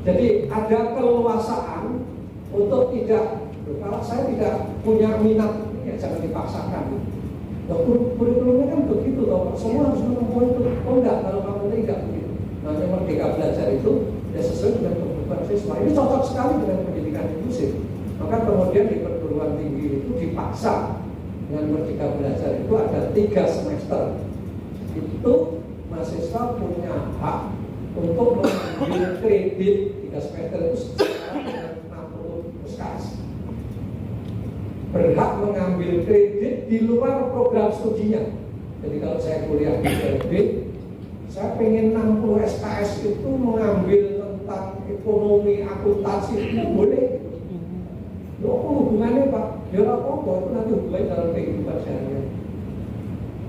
Jadi ada keleluasaan untuk tidak, kalau saya tidak punya minat, ya jangan dipaksakan. Kurikulumnya kan begitu toh, semua harus menempuh itu. Oh enggak, kalau kamu tidak begitu. Namanya Merdeka Belajar itu ya sesuai dengan kebutuhan siswa. Ini cocok sekali dengan pendidikan inklusif. Maka kemudian di perguruan tinggi itu dipaksa dengan Merdeka Belajar itu ada 3 semester. Itu mahasiswa punya hak untuk mengambil kredit 3 semester itu secara dengan 60 SKS. Berhak mengambil kredit di luar program studinya. Jadi kalau saya kuliah di ITB, saya pengen 60 SKS itu mengambil tentang ekonomi akuntansi itu boleh. Loh, apa hubungannya Pak? Ya apa-apa, itu nanti hubungannya dalam kehidupan sehari-hari.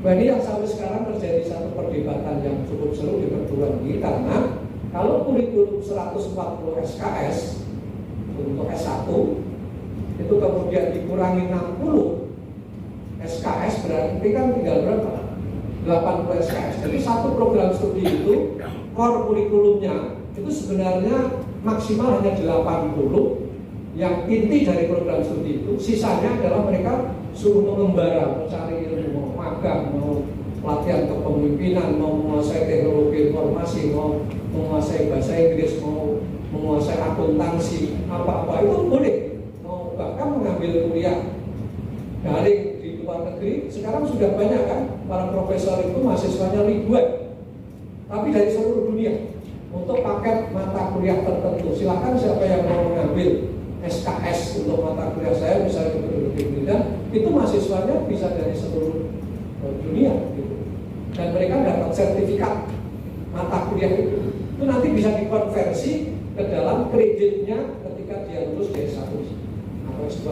Nah ini yang sampai sekarang terjadi satu perdebatan yang cukup seru di perguruan tinggi, karena kalau kurikulum 140 SKS untuk S1 itu kemudian dikurangi 60 SKS, berarti kan tinggal berapa? 80 SKS. Jadi satu program studi itu core kurikulumnya itu sebenarnya maksimal hanya 80, yang inti dari program studi itu, sisanya adalah mereka suruh mengembara, mencari ilmu, mau magang, mau pelatihan kepemimpinan, mau menguasai teknologi informasi, mau menguasai bahasa Inggris, mau menguasai akuntansi, apa-apa itu boleh. Mau bahkan mengambil kuliah daring di luar negeri, sekarang sudah banyak kan para profesor itu mahasiswanya ribuan, tapi dari seluruh dunia untuk paket mata kuliah tertentu. Silakan siapa yang mau mengambil SKS untuk mata kuliah saya, misalnya metodologi penelitian, itu mahasiswanya bisa dari seluruh dunia gitu. Dan mereka dapat sertifikat mata kuliah itu nanti bisa dikonversi ke dalam kreditnya ketika dia lulus D1 atau S2.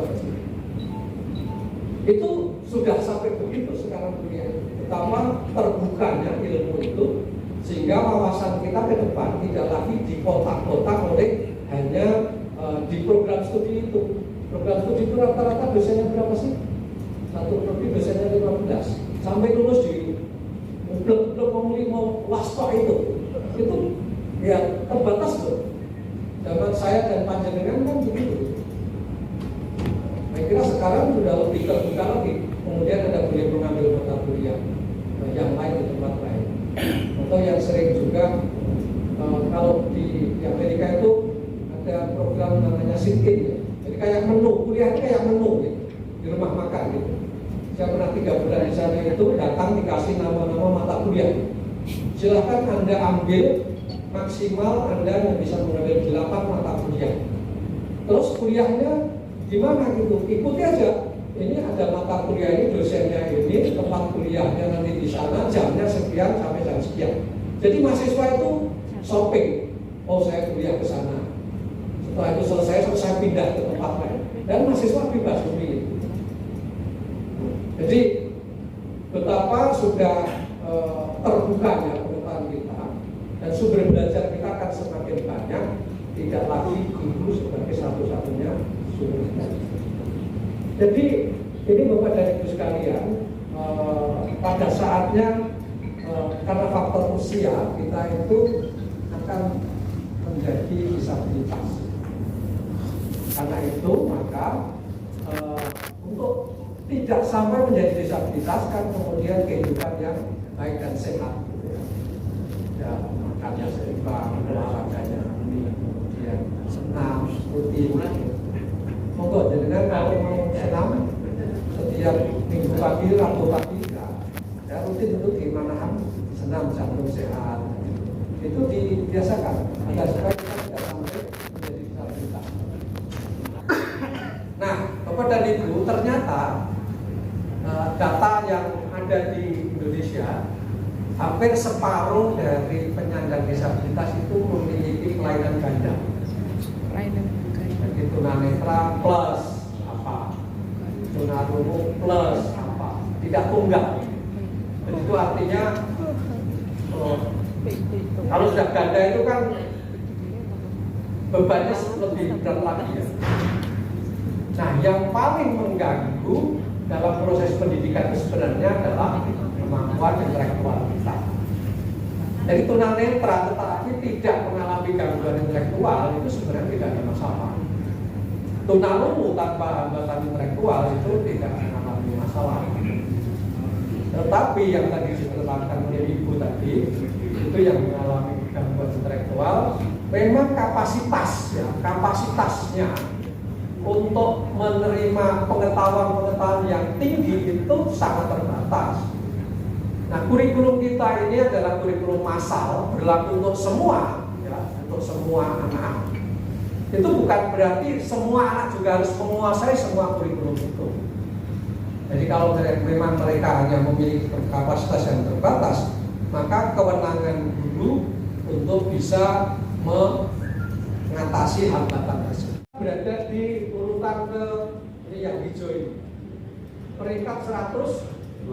Itu sudah sampai begitu sekarang kuliah, betapa terbukanya ilmu itu, sehingga wawasan kita ke depan tidak lagi dikotak-kotak oleh hanya di program studi itu. Program studi itu rata-rata dosennya berapa sih? Satu prodi dosennya 15, sampai lulus di blok-blok mau wasto itu ya terbatas loh. Zaman saya dan panjenengan kan begitu. Saya kira sekarang sudah lebih terbuka lagi. Kemudian ada boleh mengambil mata kuliah yang lain di tempat lain. Atau yang sering juga kalau di Amerika itu ada program namanya sit-in ya. Jadi kayak menu, kuliahnya kayak menu gitu, di rumah makan gitu. Saya pernah 3 bulan di sana itu datang dikasih nama-nama mata kuliah. Silahkan Anda ambil, maksimal Anda yang bisa mengambil 8 mata kuliah. Terus kuliahnya gimana gitu, ikuti aja. Ini ada mata kuliah ini, dosennya ini, tempat kuliahnya nanti di sana, jamnya sekian sampai jam sekian. Jadi mahasiswa itu shopping, oh saya kuliah ke sana. Setelah itu selesai, saya pindah ke tempat lain. Dan mahasiswa bebas memilih. Jadi betapa sudah terbukanya pengetahuan kita, dan sumber belajar kita akan semakin banyak, tidak lagi guru sebagai satu-satunya sumber belajar. Jadi ini Bapak dan Ibu sekalian, pada saatnya karena faktor usia kita itu akan menjadi disabilitas. Karena itu maka untuk tidak sampai menjadi disabilitas kan kemudian kehidupan yang baik dan sehat, gitu ya. Ya, makannya seimbang, olahraganya kemudian senam, rutin. Monggo jenengan kalau mau senam setiap minggu pagi, Rabu pagi ya rutin itu gimana senam jantung sehat. Itu dibiasakan agar supaya kita tidak sampai menjadi disabilitas. Nah, Bapak dan Ibu, ternyata data yang ada di Indonesia, hampir separuh dari penyandang disabilitas itu memiliki kelainan ganda. Jadi tunanetra plus apa, tunarungu plus apa, tidak tunggal. Dan itu artinya kalau sudah ganda itu kan bebannya lebih berat lagi ya. Nah, yang paling mengganggu dalam proses pendidikan itu sebenarnya adalah kemampuan intelektual kita. Jadi tunanetra tetapi tidak mengalami gangguan intelektual itu sebenarnya tidak ada masalah. Tunarungu tanpa hambatan intelektual itu tidak mengalami masalah. Tetapi yang tadi diterangkan oleh Ibu tadi itu yang mengalami gangguan intelektual, memang kapasitasnya untuk menerima pengetahuan-pengetahuan yang tinggi itu sangat terbatas. Nah, kurikulum kita ini adalah kurikulum massal, berlaku untuk semua, ya, untuk semua anak. Itu bukan berarti semua anak juga harus menguasai semua kurikulum itu. Jadi kalau memang mereka hanya memiliki kapasitas yang terbatas, maka kewenangan guru untuk bisa mengatasi hambatan tersebut. Berada di urutan ke ini yang hijau ini, peringkat 125,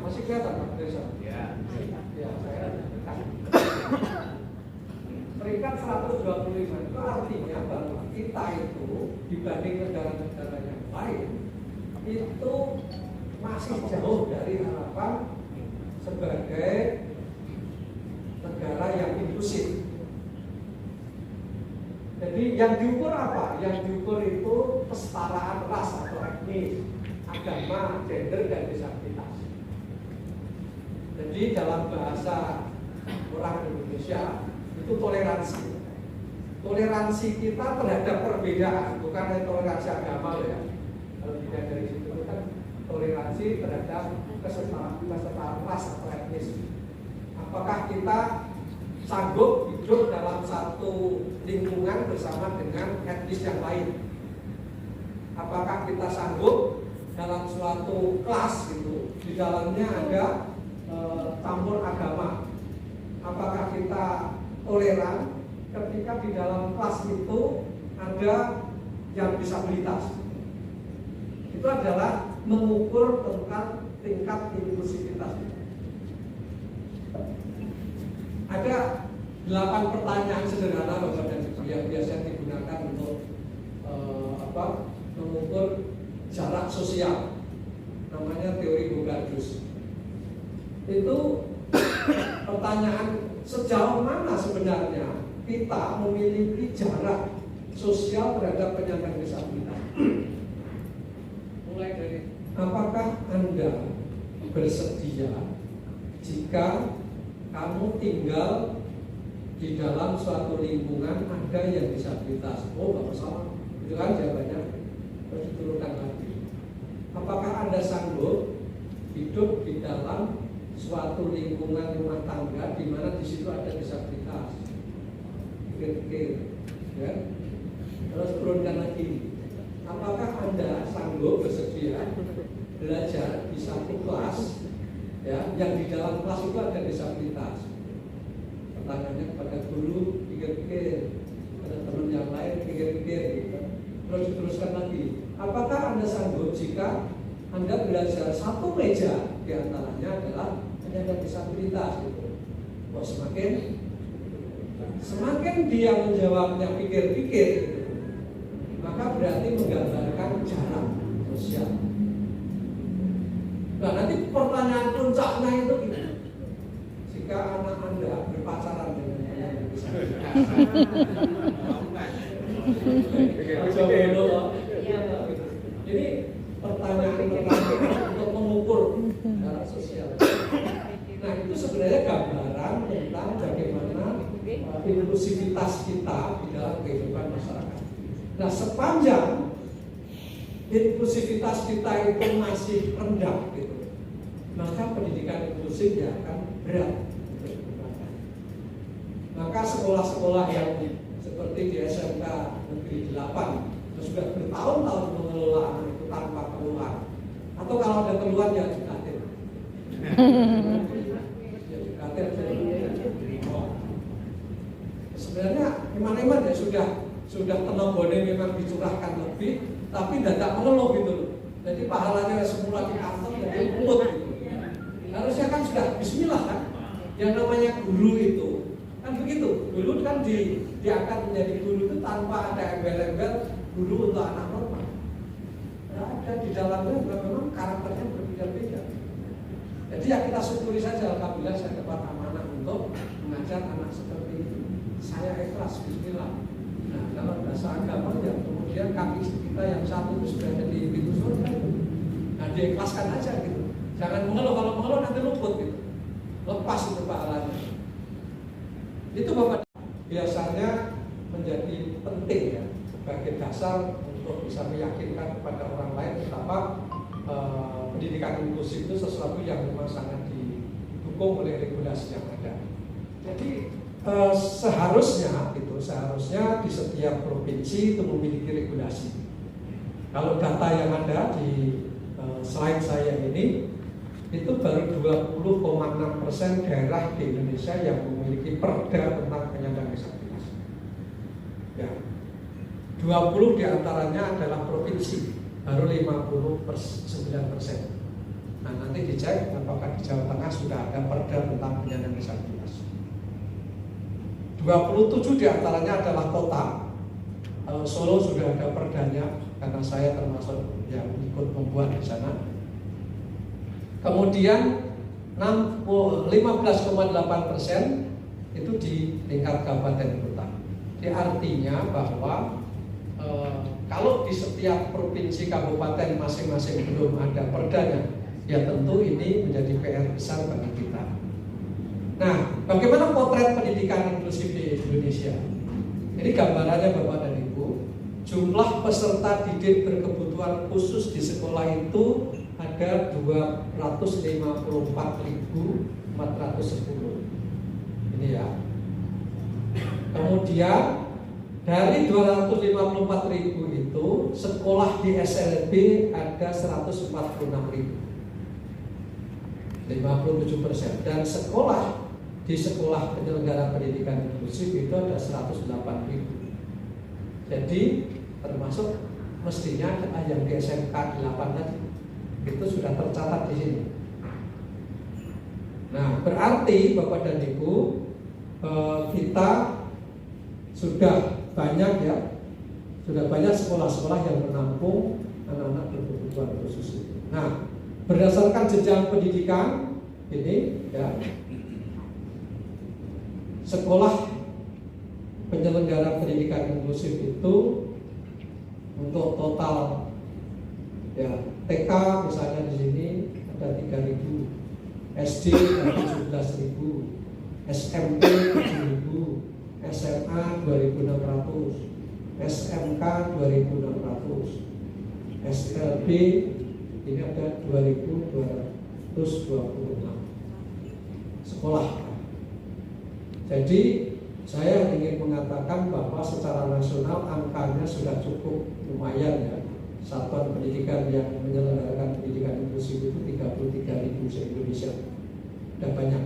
masih kelihatan Pak Desa? Ya, saya dekat. Peringkat 125 itu artinya bahwa kita itu dibanding negara-negara yang lain itu masih jauh dari harapan sebagai negara yang inklusif. Jadi yang diukur apa? Yang diukur itu kesetaraan ras atau etnis. agama, gender, dan disabilitas. Jadi dalam bahasa orang Indonesia itu toleransi. Toleransi kita terhadap perbedaan, bukan toleransi agama ya. Kalau tidak dari situ kan toleransi terhadap kesetaraan ras atau etnis. Apakah kita sanggup hidup dalam satu lingkungan bersama dengan etnis yang lain? Apakah kita sanggup dalam suatu kelas gitu, di dalamnya ada campur agama? Apakah kita toleran ketika di dalam kelas itu ada yang disabilitas? Itu adalah mengukur tentang tingkat inklusivitas. Ada 8 pertanyaan sederhana Bapak dan Ibu yang biasa digunakan untuk mengukur jarak sosial. Namanya teori Bogardus. Itu pertanyaan sejauh mana sebenarnya kita memiliki jarak sosial terhadap penyandang disabilitas. Mulai dari apakah Anda bersedia jika kamu tinggal di dalam suatu lingkungan ada yang disabilitas? Oh, nggak masalah. Itu kan jawabannya. Terus diturunkan lagi. Apakah Anda sanggup hidup di dalam suatu lingkungan rumah tangga di mana di situ ada disabilitas? Pikir-pikir, ya. Terus turunkan lagi. Apakah Anda sanggup bersedia belajar di satu kelas, ya, yang di dalam kelas itu ada disabilitas? Pertanyaannya kepada guru, pikir-pikir. Ada teman yang lain, pikir-pikir. Gitu. Terus diteruskan lagi. Apakah Anda sanggup jika Anda belajar satu meja di antaranya adalah penyandang disabilitas? Gitu. Wah, semakin dia menjawabnya pikir-pikir, gitu, maka berarti menggambarkan jarak sosial. Nah, nanti pertanyaan puncaknya itu gini. Jika anak Anda berpacaran dengan penyandang disabilitas, ini pertanyaan untuk mengukur jarak sosial. Nah, itu sebenarnya gambaran tentang bagaimana inklusivitas kita di dalam kehidupan masyarakat. Nah, sepanjang inklusivitas kita itu masih rendah gitu, maka pendidikan inklusif ya akan berat untuk digunakan. Maka sekolah-sekolah yang seperti di SMK Negeri 8 sudah bertahun-tahun mengelola anak itu tanpa keluhan, atau kalau ada keluhan ya dikatil. Sebenarnya iman-iman ya sudah tenaganya memang dicurahkan lebih, tapi tidak mengeluh gitu loh. Jadi pahalanya semula di kantong jadi mulut gitu. Harusnya kan sudah bismillah kan. Yang namanya guru itu kan begitu. Dulu kan diangkat menjadi guru itu tanpa ada embel-embel guru untuk anak normal. Nah, ada di dalamnya memang karakternya berbeda-beda. Jadi ya kita syukuri saja, alhamdulillah saya dapat amanah untuk mengajar anak seperti itu. Saya ikhlas, bismillah. Nah, kalau bahasa agama ya kemudian kaki kita yang satu itu sudah jadi pintu surga. Nah, diikhlaskan aja gitu. Jangan mengeluh, kalau mengeluh nanti luput gitu. Lepas itu pahalanya. Itu Bapak biasanya menjadi penting ya sebagai dasar untuk bisa meyakinkan kepada orang lain betapa pendidikan inklusif itu sesuatu yang memang sangat didukung oleh regulasi yang ada. Jadi seharusnya di setiap provinsi itu memiliki regulasi. Kalau data yang ada di slide saya ini, itu baru 20,6% daerah di Indonesia yang memiliki perda tentang penyandang disabilitas. Ya, 20 diantaranya adalah provinsi, baru 59%. Nah, nanti dicek apakah di Jawa Tengah sudah ada perda tentang penyandang disabilitas. 27 diantaranya adalah kota. Solo sudah ada perdanya karena saya termasuk yang ikut membuat di sana. Kemudian 15,8% itu di tingkat kabupaten kota. Jadi artinya bahwa kalau di setiap provinsi kabupaten masing-masing belum ada perdanya, ya tentu ini menjadi PR besar bagi kita. Nah, bagaimana potret pendidikan inklusif di Indonesia? Ini gambarannya Bapak dan Ibu. Jumlah peserta didik berkebutuhan khusus di sekolah itu ada 254.410. Ini ya. Kemudian dari 254.000 itu sekolah di SLB ada 146.000, 57%. Dan sekolah di sekolah penyelenggara pendidikan inklusif itu ada 108.000. Jadi termasuk mestinya yang di SMK 8 tadi itu sudah tercatat di sini. Nah, berarti Bapak dan Ibu, kita sudah banyak ya, sudah banyak sekolah-sekolah yang menampung anak-anak berkebutuhan khusus itu. Nah, berdasarkan jenjang pendidikan ini ya, sekolah penyelenggara pendidikan inklusif itu untuk total ya TK misalnya di sini ada 3.000, SD ada 17.000, SMP 7.000, SMA 2.600, SMK 2.600, SLB ini ada 2.226 sekolah. Jadi saya ingin mengatakan bahwa secara nasional angkanya sudah cukup lumayan ya. Satuan pendidikan yang menyelenggarakan pendidikan inklusif itu 33.000 se-Indonesia. Sudah banyak.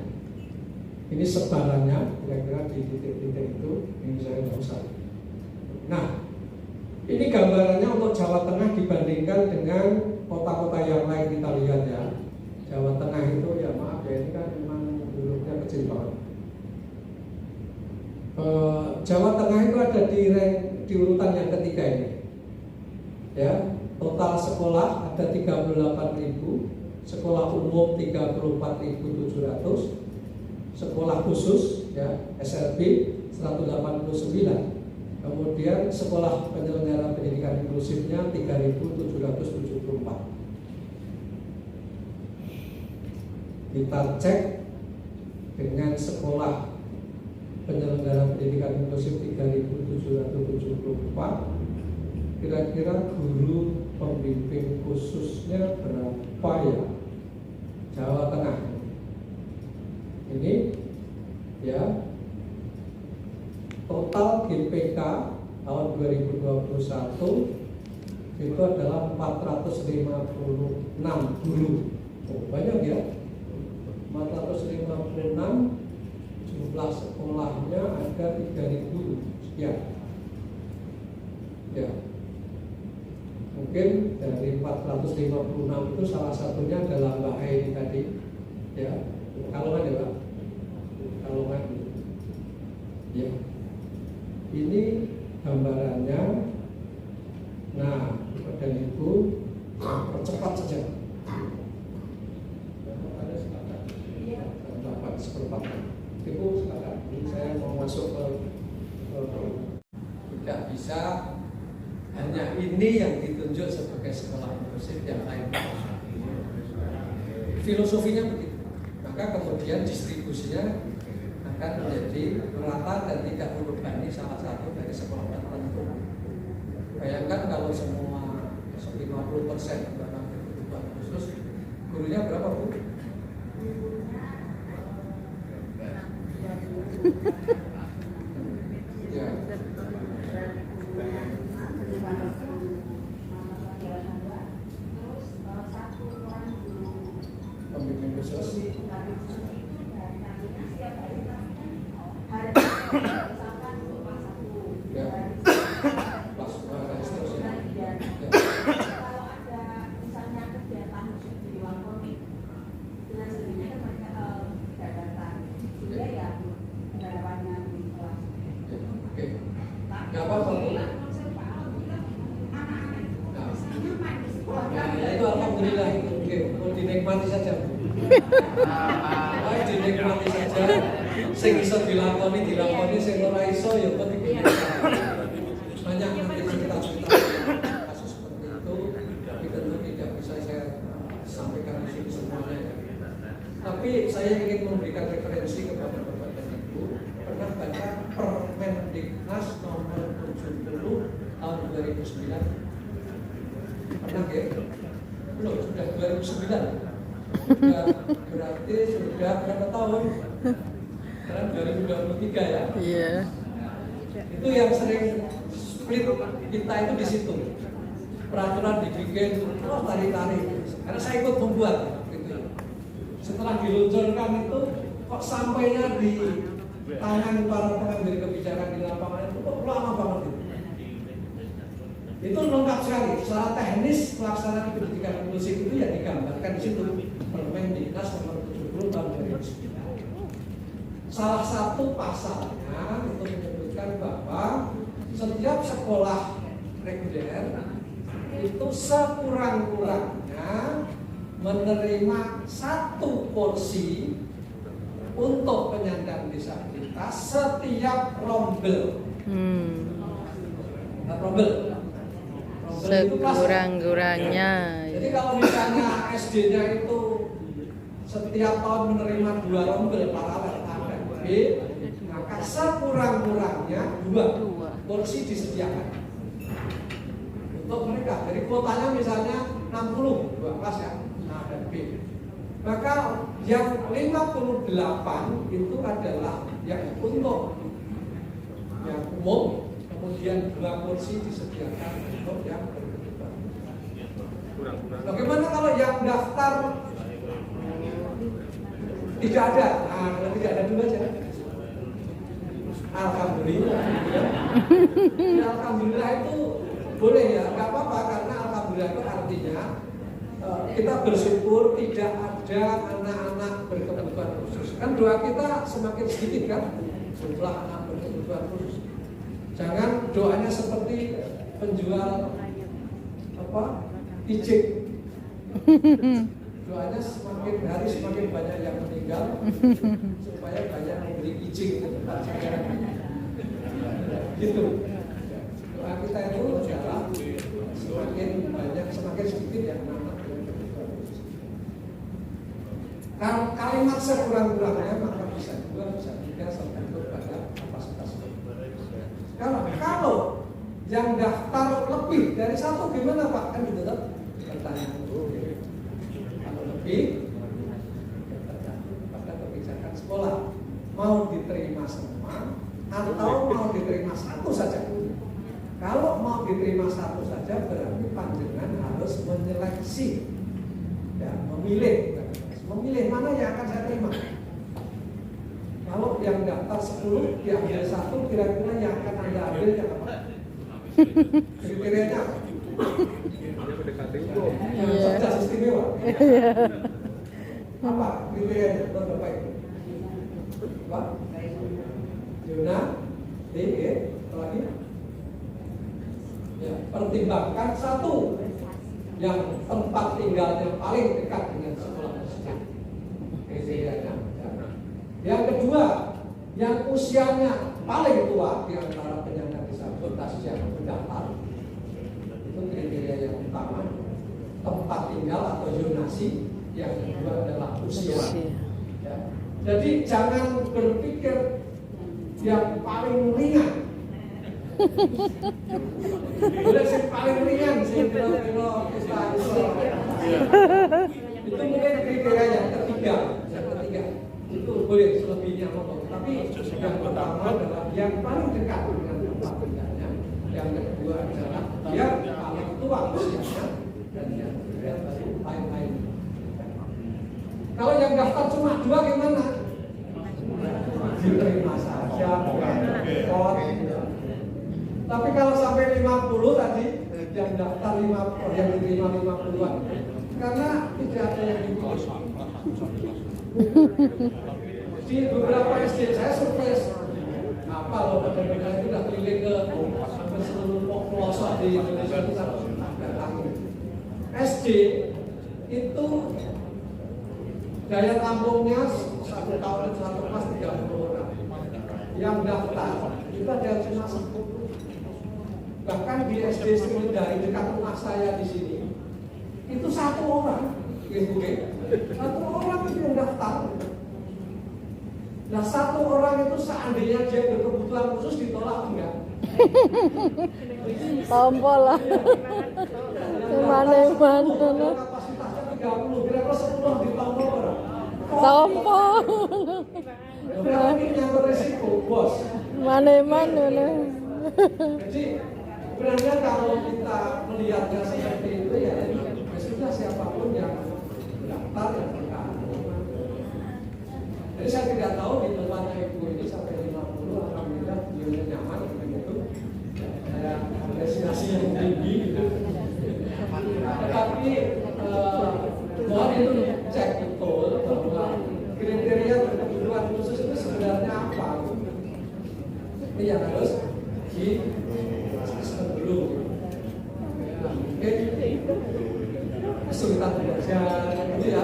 Ini sebarannya kira-kira di titik-titik itu ini saya nggak usah. Nah, ini gambarannya untuk Jawa Tengah dibandingkan dengan kota-kota yang lain kita lihat ya. Jawa Tengah itu ya maaf ya, ini kan memang penduduknya kecil banget. Jawa Tengah itu ada di urutan yang ketiga ini. Ya, total sekolah ada 38.000, sekolah umum 34.700, sekolah khusus ya SLB 189. Kemudian sekolah penyelenggara pendidikan inklusifnya 3.774. Kita cek dengan sekolah penyelenggara pendidikan inklusif 3.774, kira-kira guru pembimbing khususnya berapa ya? Jawa Tengah ini ya, total GPK tahun 2021 itu adalah 456 guru. Oh, banyak ya, 456. Jumlah sekolahnya ada 3.000 sekian ya. Mungkin dari 456 itu salah satunya adalah Mbak Aini tadi ya, Kalongan ya Pak, Kalongan ya. Ini gambarannya. Nah, dan Ibu percepat saja. Ada silakan. Dapat seperempat. Ibu silakan. Saya mau masuk ke tidak bisa hanya ini yang ditunjuk sebagai sekolah inklusif, yang lain. Filosofinya begitu. Maka kemudian distribusinya akan menjadi merata dan tidak membebani salah satu dari sekolah tertentu. Bayangkan kalau semua 50% anak berkebutuhan khusus, gurunya berapa Bu? Ya. Pembimbing khusus. Dinikmati saja. Dinikmati saja. Sing iso dilakoni, sing ora iso ya kok banyak nanti cerita. Tapi saya ingin memberikan referensi kepada Bapak dan Ibu. Pernah baca Permendiknas nomor 70 tahun 2009? Pernah ya? Belum, sudah 2009. Sudah, berarti sudah berapa tahun? Sekarang 2023 ya? Iya. Itu yang sering split kita itu di situ. Peraturan dibikin, tarik-tarik. Karena saya ikut membuat. Gitu. Setelah diluncurkan itu, kok sampainya di tangan para pengambil kebijakan di lapangan itu kok lama banget itu. Itu lengkap sekali. Secara teknis pelaksanaan pendidikan inklusif itu ya digambarkan di situ. Permendiknas nomor 70 tahun 2009. Salah satu pasalnya itu menyebutkan bahwa setiap sekolah reguler itu sekurang-kurangnya menerima 1 porsi untuk penyandang disabilitas setiap rombel. Rombel itu kelas. Sekurang-kurangnya. Jadi kalau misalnya SD-nya itu setiap tahun menerima 2 rombel paralel A dan B, maka sekurang-kurangnya 2 porsi disediakan untuk mereka. Jadi kuotanya misalnya 60, 2 kelas ya, A dan B. Maka yang 58 itu adalah yang untuk yang umum, kemudian 2 kursi disediakan untuk yang berkebutuhan. Bagaimana kalau yang daftar tidak ada? Nah, kalau tidak ada dulu aja. Alhamdulillah. Ya, alhamdulillah itu boleh ya, nggak apa-apa karena alhamdulillah itu artinya kita bersyukur tidak ada anak-anak berkebutuhan khusus. Kan doa kita semakin sedikit kan jumlah anak berkebutuhan khusus. Jangan doanya seperti penjual ijik. Doanya semakin hari semakin banyak yang meninggal supaya banyak yang beli ijik gitu. Doa kita itu adalah semakin banyak semakin sedikit yang anak. Kalau kalimat sekurang-kurangnya maka bisa 2, bisa 3 tergantung pada kapasitas. Kalau yang daftar lebih dari 1 gimana Pak? Kan gitu kan? Pertanyaan itu. Kalau lebih, tergantung pada kebijakan sekolah. Mau diterima semua atau mau diterima 1 saja. Kalau mau diterima 1 saja berarti panjenengan harus menyeleksi, ya, memilih mana yang akan saya terima. Kalau yang daftar 10 diambil 1, kira-kira yang akan Anda ambil yang apa? Kriterianya yang cerdas istimewa. Apa kriterianya Bapak Ibu? Apa? Yuna, lagi. Ya, pertimbangkan 1 yang tempat tinggalnya paling dekat dengan sekolah tersebut. Kriterianya. Yang kedua, yang usianya paling tua di antara penyandang disabilitas yang mendaftar. Itu kriteria yang utama. Tempat tinggal atau zonasi. Yang kedua adalah usia. Ya. Jadi jangan berpikir yang paling ringan. Boleh yang paling ringan sih kalau kita itu mungkin kriteria yang ketiga. Itu boleh selebihnya ngomong, tapi yang pertama adalah yang paling dekat dengan tempat tinggalnya, yang kedua adalah yang paling tua usianya, dan yang ketiga baru lain-lain. Kalau yang daftar cuma 2 gimana? Diterima saja, repot. Tapi kalau sampai 50 tadi, yang daftar 50, yang diterima 50-an, karena tidak ada yang diurus. Di beberapa SD saya survei apa loh benar-benar itu udah keliling ke hampir seluruh pelosok di Indonesia itu datang. SD itu daya tampungnya 1 tahun 1 kelas 30 orang. Yang daftar itu ada cuma 10. Bahkan di SD dari dekat rumah saya di sini itu 1 orang. 1 orang itu yang daftar. Nah, satu orang itu seandainya dia berkebutuhan khusus ditolak enggak? Tompo lah. Mana-mana. Kapasitasnya 30, kira-kira 10 ditompo orang. Tompo. Berarti nyamper resiko, bos. Mana-mana. Jadi sebenarnya kalau kita melihatnya seperti itu ya sudah siapapun yang daftar yang berkarya. Jadi saya tidak tahu di tempatnya ibu ini sampai 50, alhamdulillah beliau nyaman begitu. Saya apresiasi yang tinggi gitu. Tetapi mohon itu cek betul bahwa kriteria berkebutuhan khusus itu sebenarnya apa? Ini yang harus dijelaskan dulu. Nah, mungkin kesulitan belajar, gitu ya.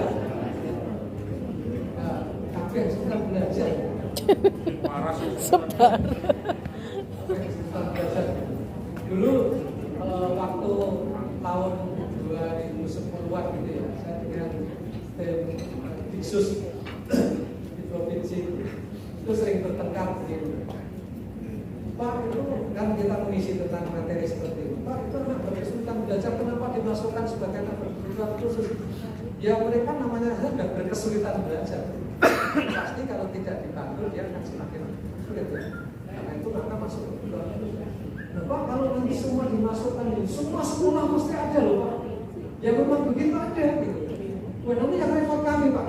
Nah, tapi yang kesulitan belajar. Sebar. Kesulitan belajar. Dulu waktu tahun 2010-an gitu ya, saya dengan tim Diksus di provinsi itu sering bertengkar gitu. Pak, itu kan kita mengisi tentang materi seperti itu. Pak, itu anak berkesulitan belajar, kenapa dimasukkan sebagai anak berkebutuhan khusus? Ya mereka namanya sudah berkesulitan belajar. Pasti kalau tidak dibantu dia akan semakin sulit ya. Karena itu maka masuk kebutuhan khusus. Nah, Pak, kalau nanti semua dimasukkan, semua sekolah mesti ada loh Pak. Ya memang begitu ada gitu. Wah, nanti yang repot kami Pak.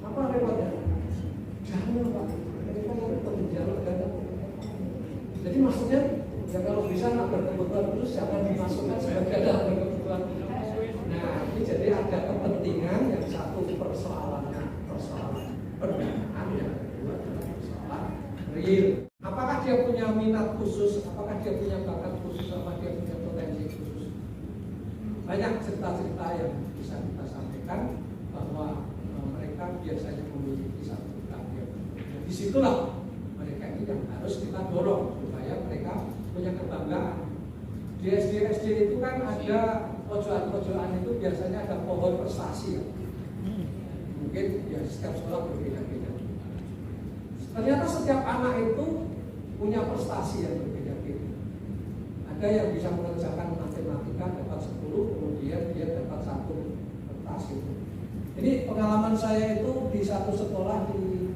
Apa repotnya? Jangan Pak. Mereka mau repot di jalur ganda. Jadi maksudnya ya kalau bisa anak berkebutuhan khusus jangan dimasukkan sebagai anak berkebutuhan khusus. Nah ini jadi ada kepentingan yang satu persoalannya persoalan pendanaan, yang kedua adalah persoalan real. Apakah dia punya minat khusus? Apakah dia punya bakat khusus? Apakah dia punya potensi khusus? Banyak cerita-cerita yang bisa kita sampaikan bahwa mereka biasanya memiliki satu target. Disitulah mereka ini yang harus kita dorong supaya mereka punya kebanggaan. Di SD itu kan ada pojokan-pojokan itu biasanya ada pohon prestasi ya. Mungkin ya setiap sekolah berbeda-beda. Ternyata setiap anak itu punya prestasi yang berbeda-beda. Ada yang bisa mengerjakan matematika dapat 10, kemudian dia dapat 1 kertas itu. Ini pengalaman saya itu di satu sekolah di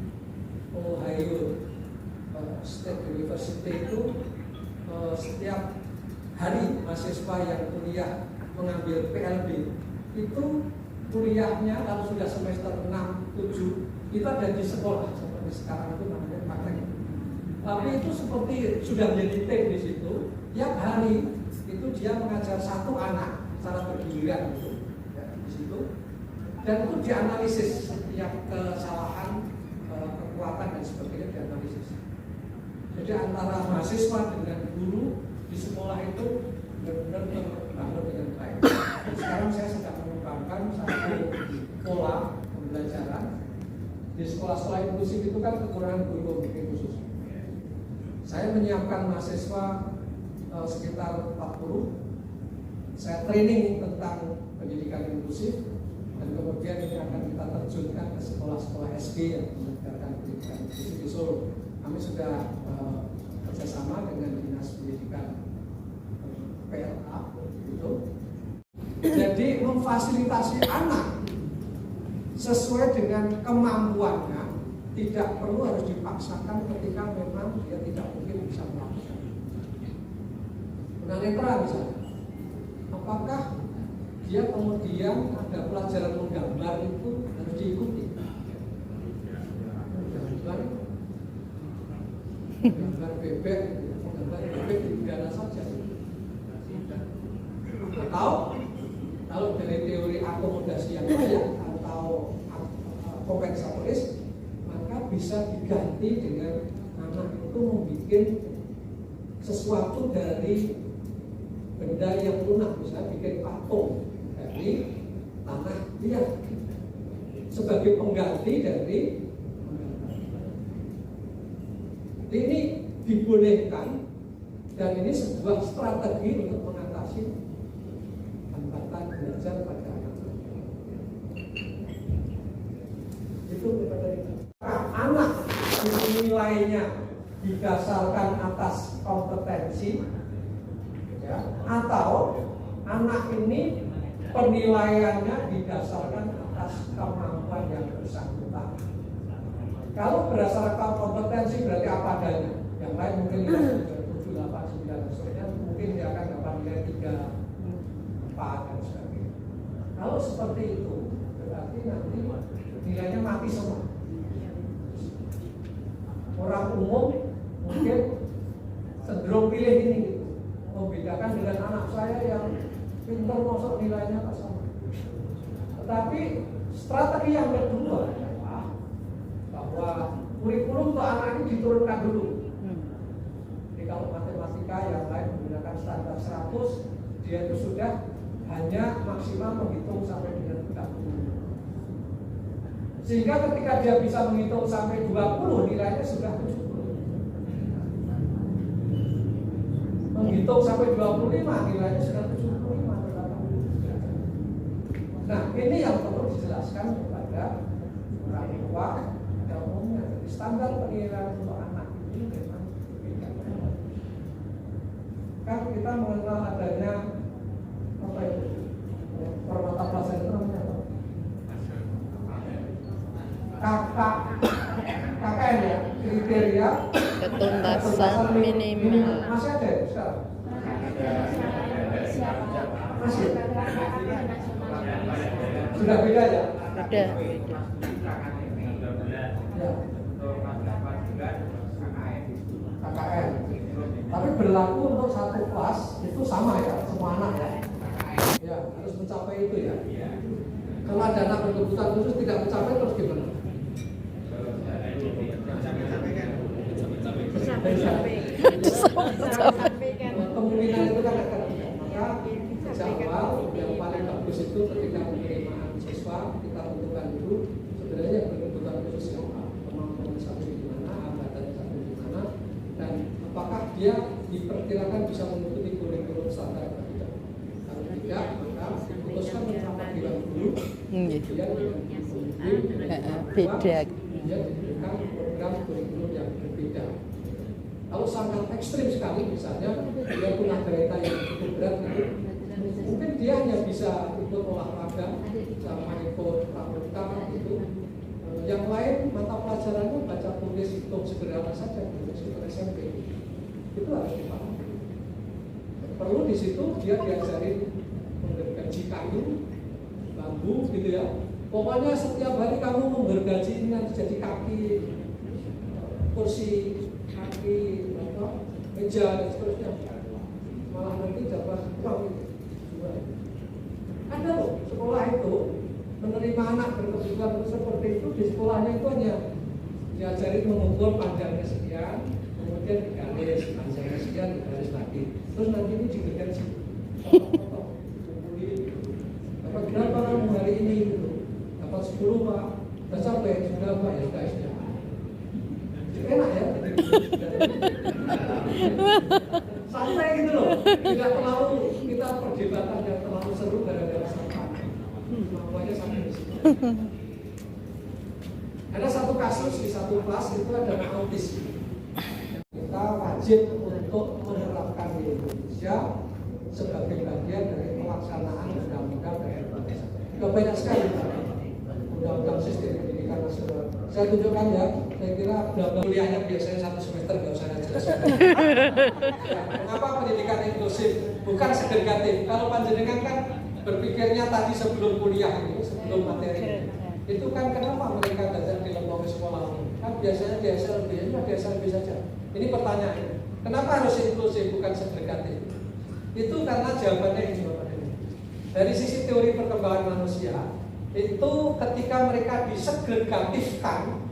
Ohio State University itu setiap hari mahasiswa yang kuliah mengambil PLB itu kuliahnya kalau sudah semester 6, 7 itu ada di sekolah seperti sekarang itu namanya praktek. Tapi itu seperti sudah menjadi tim di situ. Tiap hari itu dia mengajar satu anak secara bergiliran gitu, ya, di situ. Dan itu dianalisis setiap kesalahan, kekuatan dan sebagainya dianalisis. Jadi antara mahasiswa dengan guru di sekolah itu benar-benar terbangun dengan baik. Dan sekarang saya sedang mengembangkan satu pola pembelajaran di sekolah-sekolah inklusif itu kan kekurangan guru khusus. Saya menyiapkan mahasiswa sekitar 40. Saya training tentang pendidikan inklusif dan kemudian ini akan kita terjunkan ke sekolah-sekolah SD yang mengajarkan pendidikan inklusif di Solo. Kami sudah kerjasama dengan Dinas Pendidikan PLA gitu. Jadi memfasilitasi anak sesuai dengan kemampuannya, tidak perlu harus dipaksakan ketika memang dia tidak mungkin bisa melakukan. Tunanetra misalnya, apakah dia kemudian ada pelajaran menggambar itu harus diikuti? Gambar bebek, gambar bebek di udara saja. Atau kalau dari teori akomodasi yang layak atau kompensatoris, maka bisa diganti dengan anak itu membuat sesuatu dari benda yang lunak, misalnya bikin patung dari tanah liat sebagai pengganti dari. Ini dibolehkan dan ini sebuah strategi untuk mengatasi hambatan belajar pada anak-anak. Itu daripada anak itu nilainya didasarkan atas kompetensi, ya, atau anak ini penilaiannya didasarkan atas kemampuan yang bersangkutan. Kalau berdasarkan kompetensi berarti apa adanya. Yang lain mungkin nilai 7, 8, 9 dan sebagainya, mungkin dia akan dapat nilai 3, 4 dan sebagainya. Kalau seperti itu berarti nanti nilainya mati semua. Orang umum mungkin cenderung pilih ini gitu. Membedakan dengan anak saya yang pintar masuk nilainya tak sama. Tetapi strategi yang kedua adalah bahwa kurikulum untuk anak ini diturunkan dulu. Jadi kalau matematika yang lain menggunakan standar 100, dia itu sudah hanya maksimal menghitung sampai dengan 30. Sehingga ketika dia bisa menghitung sampai 20, nilainya sudah 70. Menghitung sampai 25, nilainya sudah 75. Nah, ini yang perlu dijelaskan kepada orang tua pada umumnya. Jadi standar penilaian untuk anak ini memang berbeda. Kan kita mengenal adanya apa itu? Permata pelajaran itu namanya apa? KKN ya, kriteria Ketuntasan minimal. Masih ada ya sekarang? Masih? Sudah beda ya? Beda. Ya. KKN. Tapi berlaku untuk satu kelas itu sama ya, semua anak ya. Ya, harus mencapai itu ya. Kalau ada anak berkebutuhan khusus tidak mencapai terus gimana? Kemungkinan itu kan akan ada. Maka sejak awal yang paling bagus itu ketika penerimaan siswa kita tentukan dulu sebenarnya berkebutuhan khusus apa, kemampuan sampai di mana, hambatan sampai di mana, dan apakah dia diperkirakan bisa mengikuti kurikulum standar atau tidak. Kalau tidak, maka putuskan mencapai di dulu. Kemudian Beda. dia diberikan program kurikulum yang berbeda. Kalau sangat ekstrim sekali, misalnya dia punya kereta yang cukup berat itu, mungkin dia hanya bisa ikut olahraga sama ikut pramuka gitu. Yang lain mata pelajarannya baca tulis hitung sederhana saja, untuk SMP itu harus dipahami. Perlu di situ dia diajarin menggergaji kayu, bambu gitu ya. Pokoknya setiap hari kamu menggergaji ini nanti jadi kaki, kursi, kaki, meja dan seterusnya. Malah nanti dapat uang itu. Ada loh sekolah itu menerima anak berkebutuhan seperti itu, di sekolahnya itu hanya diajari mengukur panjangnya sekian, kemudian digaris panjangnya sekian, digaris lagi, terus nanti ini digergaji. Dapat berapa kamu hari ini? Dapat 10 Pak. Sudah sampai sudah Pak ya guys ya. Enak ya. Santai gitu loh. Tidak terlalu kita perdebatan yang terlalu seru gara-gara sampah. Makanya sampai di situ. Ada satu kasus di satu kelas itu ada autis. Kita wajib untuk menerapkan di Indonesia sebagai bagian dari pelaksanaan undang-undang daerah. Banyak sekali undang-undang sistem pendidikan nasional. Saya tunjukkan ya. Saya kira kuliahnya biasanya 1 semester nggak usah jelaskan. Ya, mengapa pendidikan inklusif bukan segregatif? Kalau panjenengan kan berpikirnya tadi sebelum kuliah itu, sebelum materi itu kan kenapa mereka belajar di lembaga sekolah kan biasanya di SLB, ya di SLB saja. Ini pertanyaannya, kenapa harus inklusif bukan segregatif? Itu karena jawabannya ini. Dari sisi teori perkembangan manusia, itu ketika mereka disegregatifkan,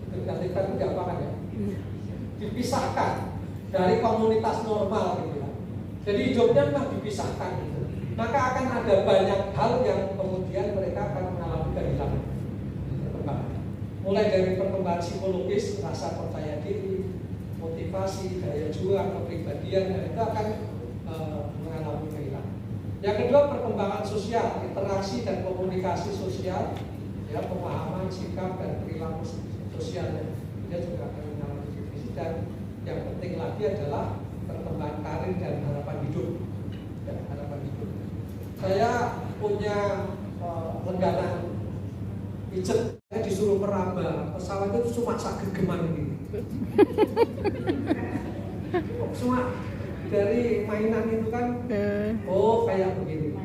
segregatifkan itu apa kan ya? Dipisahkan dari komunitas normal gitu ya. Jadi hidupnya memang dipisahkan gitu. Maka akan ada banyak hal yang kemudian mereka akan mengalami kehilangan perkembangan. Mulai dari perkembangan psikologis, rasa percaya diri, motivasi, daya juang, kepribadian, dan itu akan mengalami kehilangan. Yang kedua perkembangan sosial, interaksi dan komunikasi sosial, ya pemahaman, sikap dan perilaku sosialnya dia juga akan mengalami visi, dan yang penting lagi adalah perkembangan karir dan harapan hidup. Ya, harapan hidup. Saya punya langganan pijet, saya disuruh meraba pesawat itu cuma sak gegeman ini. Cuma dari mainan itu kan, oh kayak begini.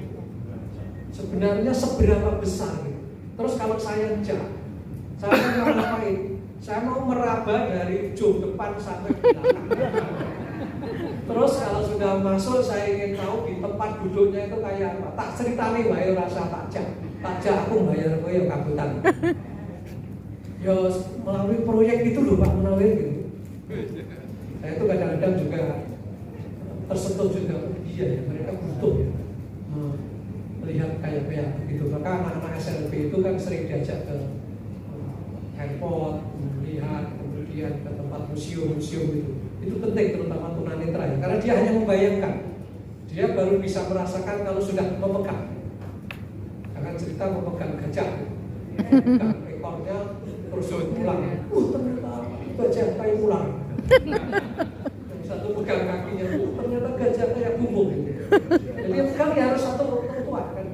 Sebenarnya seberapa besar gitu. Terus kalau saya mau ngapain? Saya mau meraba dari ujung depan sampai belakang. Terus kalau sudah masuk, saya ingin tahu di tempat duduknya itu kayak apa. Tak ceritani wae rasa takjak aku bayar kowe ya kabutan. Ya melalui proyek itu loh Pak Munawir gitu. Saya itu kadang-kadang juga tersentuh juga, iya ya mereka butuh ya melihat kayak begitu. Maka anak-anak SLB itu kan sering diajak ke airport, melihat, kemudian ke tempat museum-museum itu. Itu penting terutama tunanetra ya, karena dia hanya membayangkan, dia baru bisa merasakan kalau sudah memegang. Jangan cerita memegang gajah, memegang ekornya terus pulang. Ternyata gajah kayak ular. Yang satu pegang kakinya, ternyata gajah kayak bumbung. Jadi kan harus satu tentuan kan.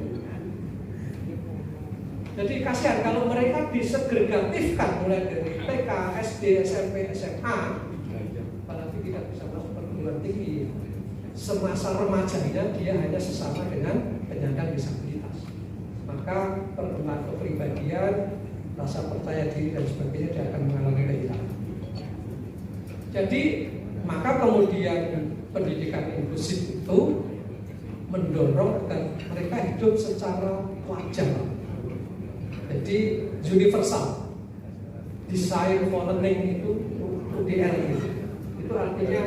Jadi kasihan kalau mereka disegregatifkan mulai dari TK, SD, SMP, SMA, apalagi tidak bisa masuk perguruan tinggi. Semasa remajanya dia hanya sesama dengan penyandang disabilitas. Maka perkembangan kepribadian, rasa percaya diri dan sebagainya dia akan mengalami kehilangan. Jadi maka kemudian pendidikan inklusif itu mendorong agar mereka hidup secara wajar. Jadi universal design for learning itu UDL itu artinya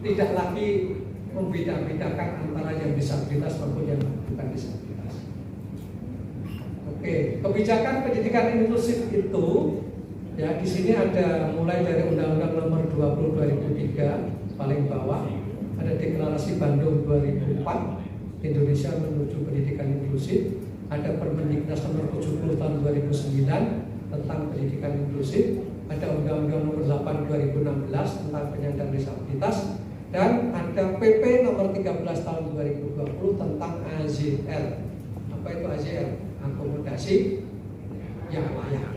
tidak lagi membeda-bedakan antara yang disabilitas maupun yang bukan disabilitas. Oke, kebijakan pendidikan inklusif itu ya di sini ada mulai dari Undang-Undang Nomor 20 2003 paling bawah, ada Deklarasi Bandung 2004 Indonesia menuju pendidikan inklusif. Ada Permendiknas Nomor 70 tahun 2009 tentang pendidikan inklusif, ada Undang-Undang Nomor 8 2016 tentang penyandang disabilitas, dan ada PP Nomor 13 tahun 2020 tentang AZL. Apa itu AZL? Akomodasi yang layak.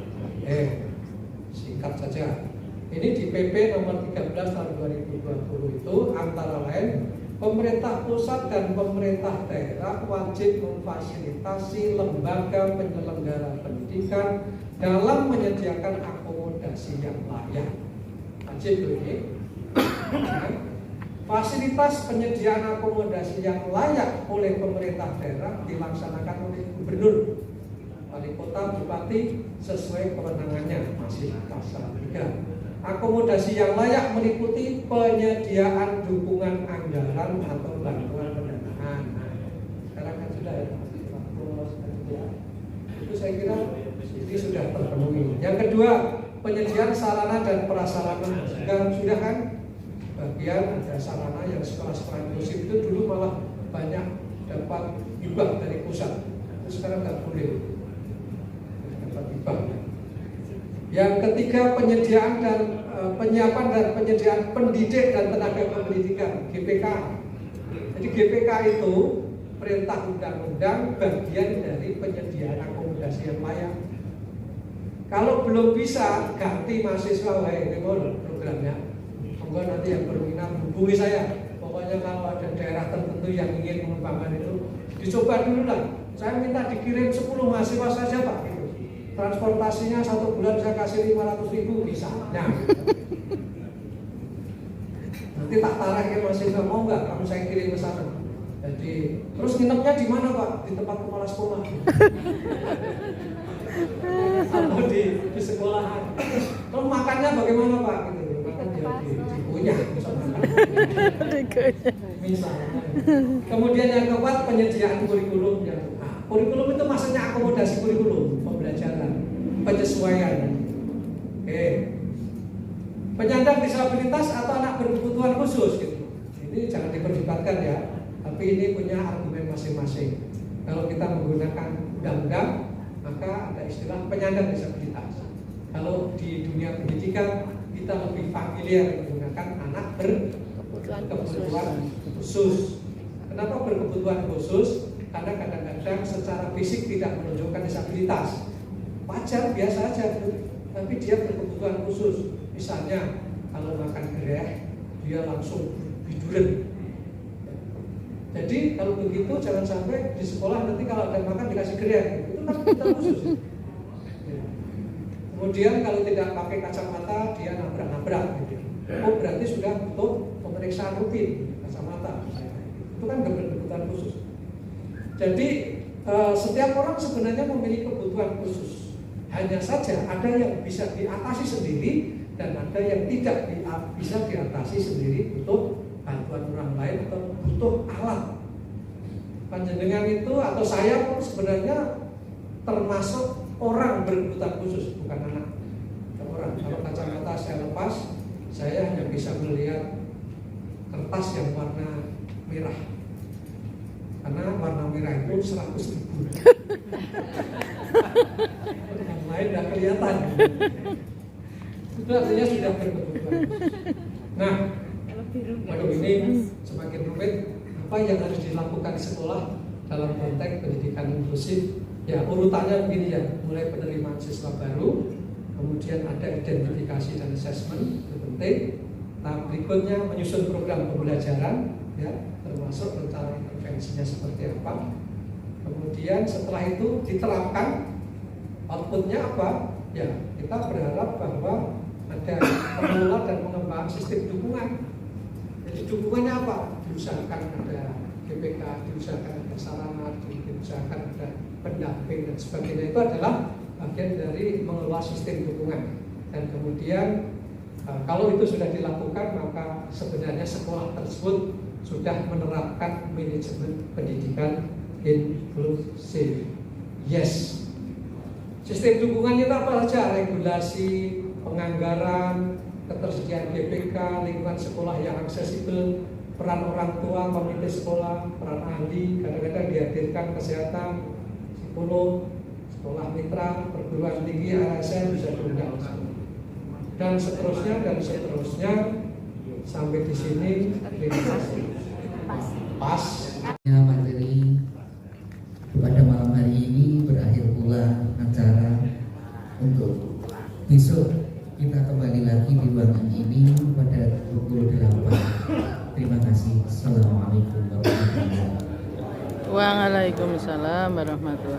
Singkat saja. Ini di PP Nomor 13 tahun 2020 itu antara lain pemerintah pusat dan pemerintah daerah wajib memfasilitasi lembaga penyelenggara pendidikan dalam menyediakan akomodasi yang layak. Wajib ini. Fasilitas penyediaan akomodasi yang layak oleh pemerintah daerah dilaksanakan oleh gubernur, wali kota, bupati sesuai kewenangannya. Masih pasal 3. Akomodasi yang layak meliputi penyediaan dukungan anggaran atau bantuan pendanaan. Sekarang kan sudah ada itu saya kira ini sudah terpenuhi. Yang kedua, penyediaan sarana dan prasarana. Sudah kan bagian ada sarana yang sekolah-sekolah inklusif itu dulu malah banyak dapat hibah dari pusat. Itu sekarang nggak boleh dapat hibah. Yang ketiga, penyediaan dan penyiapan dan penyediaan pendidik dan tenaga pendidikan (GPK). Jadi GPK itu perintah undang-undang bagian dari penyediaan akomodasi yang layak. Kalau belum bisa ganti mahasiswa, ini programnya. Monggo nanti yang berminat hubungi saya. Pokoknya kalau ada daerah tertentu yang ingin mengembangkan itu, dicoba dulu lah. Saya minta dikirim 10 mahasiswa saja Pak. Transportasinya 1 bulan saya kasih 500.000 bisa. Nah, nanti tak tarik ya mahasiswa, mau nggak kamu saya kirim ke sana. Jadi terus nginepnya di mana Pak? Di tempat kepala sekolah. Atau di sekolahan. Terus makannya bagaimana Pak? Gitu. Makan di kunyah misalnya. Kemudian yang keempat, penyediaan kurikulum yang kurikulum itu maksudnya akomodasi kurikulum, pembelajaran, penyesuaian. Oke. Penyandang disabilitas atau anak berkebutuhan khusus gitu. Ini jangan diperdebatkan ya, tapi ini punya argumen masing-masing. Kalau kita menggunakan undang-undang, maka ada istilah penyandang disabilitas. Kalau di dunia pendidikan kita lebih familiar menggunakan anak berkebutuhan khusus. Kenapa berkebutuhan khusus? Karena kadang-kadang secara fisik tidak menunjukkan disabilitas, wajar biasa aja, tapi dia berkebutuhan khusus. Misalnya kalau makan gereh dia langsung biduren. Jadi kalau begitu jangan sampai di sekolah nanti kalau ada makan dikasih gereh, itu kan kebutuhan khusus. Kemudian kalau tidak pakai kacamata dia nabrak-nabrak gitu. Oh berarti sudah butuh pemeriksaan rutin kacamata. Itu kan kebutuhan khusus. Jadi setiap orang sebenarnya memiliki kebutuhan khusus. Hanya saja ada yang bisa diatasi sendiri dan ada yang tidak bisa diatasi sendiri, butuh bantuan orang lain atau butuh alat. Panjenengan itu atau saya pun sebenarnya termasuk orang berkebutuhan khusus, bukan anak. Orang. Kalau kacamata saya lepas, saya hanya bisa melihat kertas yang warna merah. Karena warna merah itu 100.000. Yang lain tidak kelihatan. Itu artinya sudah berkebutuhan. Nah, waduh ini semakin rumit. Apa yang harus dilakukan di sekolah dalam konteks pendidikan inklusif? Ya urutannya begini ya, mulai penerimaan siswa baru, kemudian ada identifikasi dan assessment, itu penting. Nah berikutnya menyusun program pembelajaran, ya termasuk rencana intervensinya seperti apa. Kemudian setelah itu diterapkan, outputnya apa? Ya kita berharap bahwa ada pengelola dan pengembangan sistem dukungan. Jadi dukungannya apa? Diusahakan ada GPK, diusahakan ada sarana, diusahakan ada pendamping dan sebagainya. Itu adalah bagian dari mengelola sistem dukungan. Dan kemudian kalau itu sudah dilakukan, maka sebenarnya sekolah tersebut sudah menerapkan manajemen pendidikan inklusif. Yes. Sistem dukungan itu apa saja? Regulasi, penganggaran, ketersediaan GPK, lingkungan sekolah yang aksesibel, peran orang tua, komite sekolah, peran ahli, kadang-kadang dihadirkan kesehatan, psikolog, sekolah mitra, perguruan tinggi, ASN bisa diundang, dan seterusnya sampai di sini pas. Materi pada malam hari ini berakhir pula acara. Untuk besok kita kembali lagi di ruangan ini pada pukul 8. Terima kasih. Assalamualaikum warahmatullahi wabarakatuh. Waalaikumsalam warahmatullahi wabarakatuh.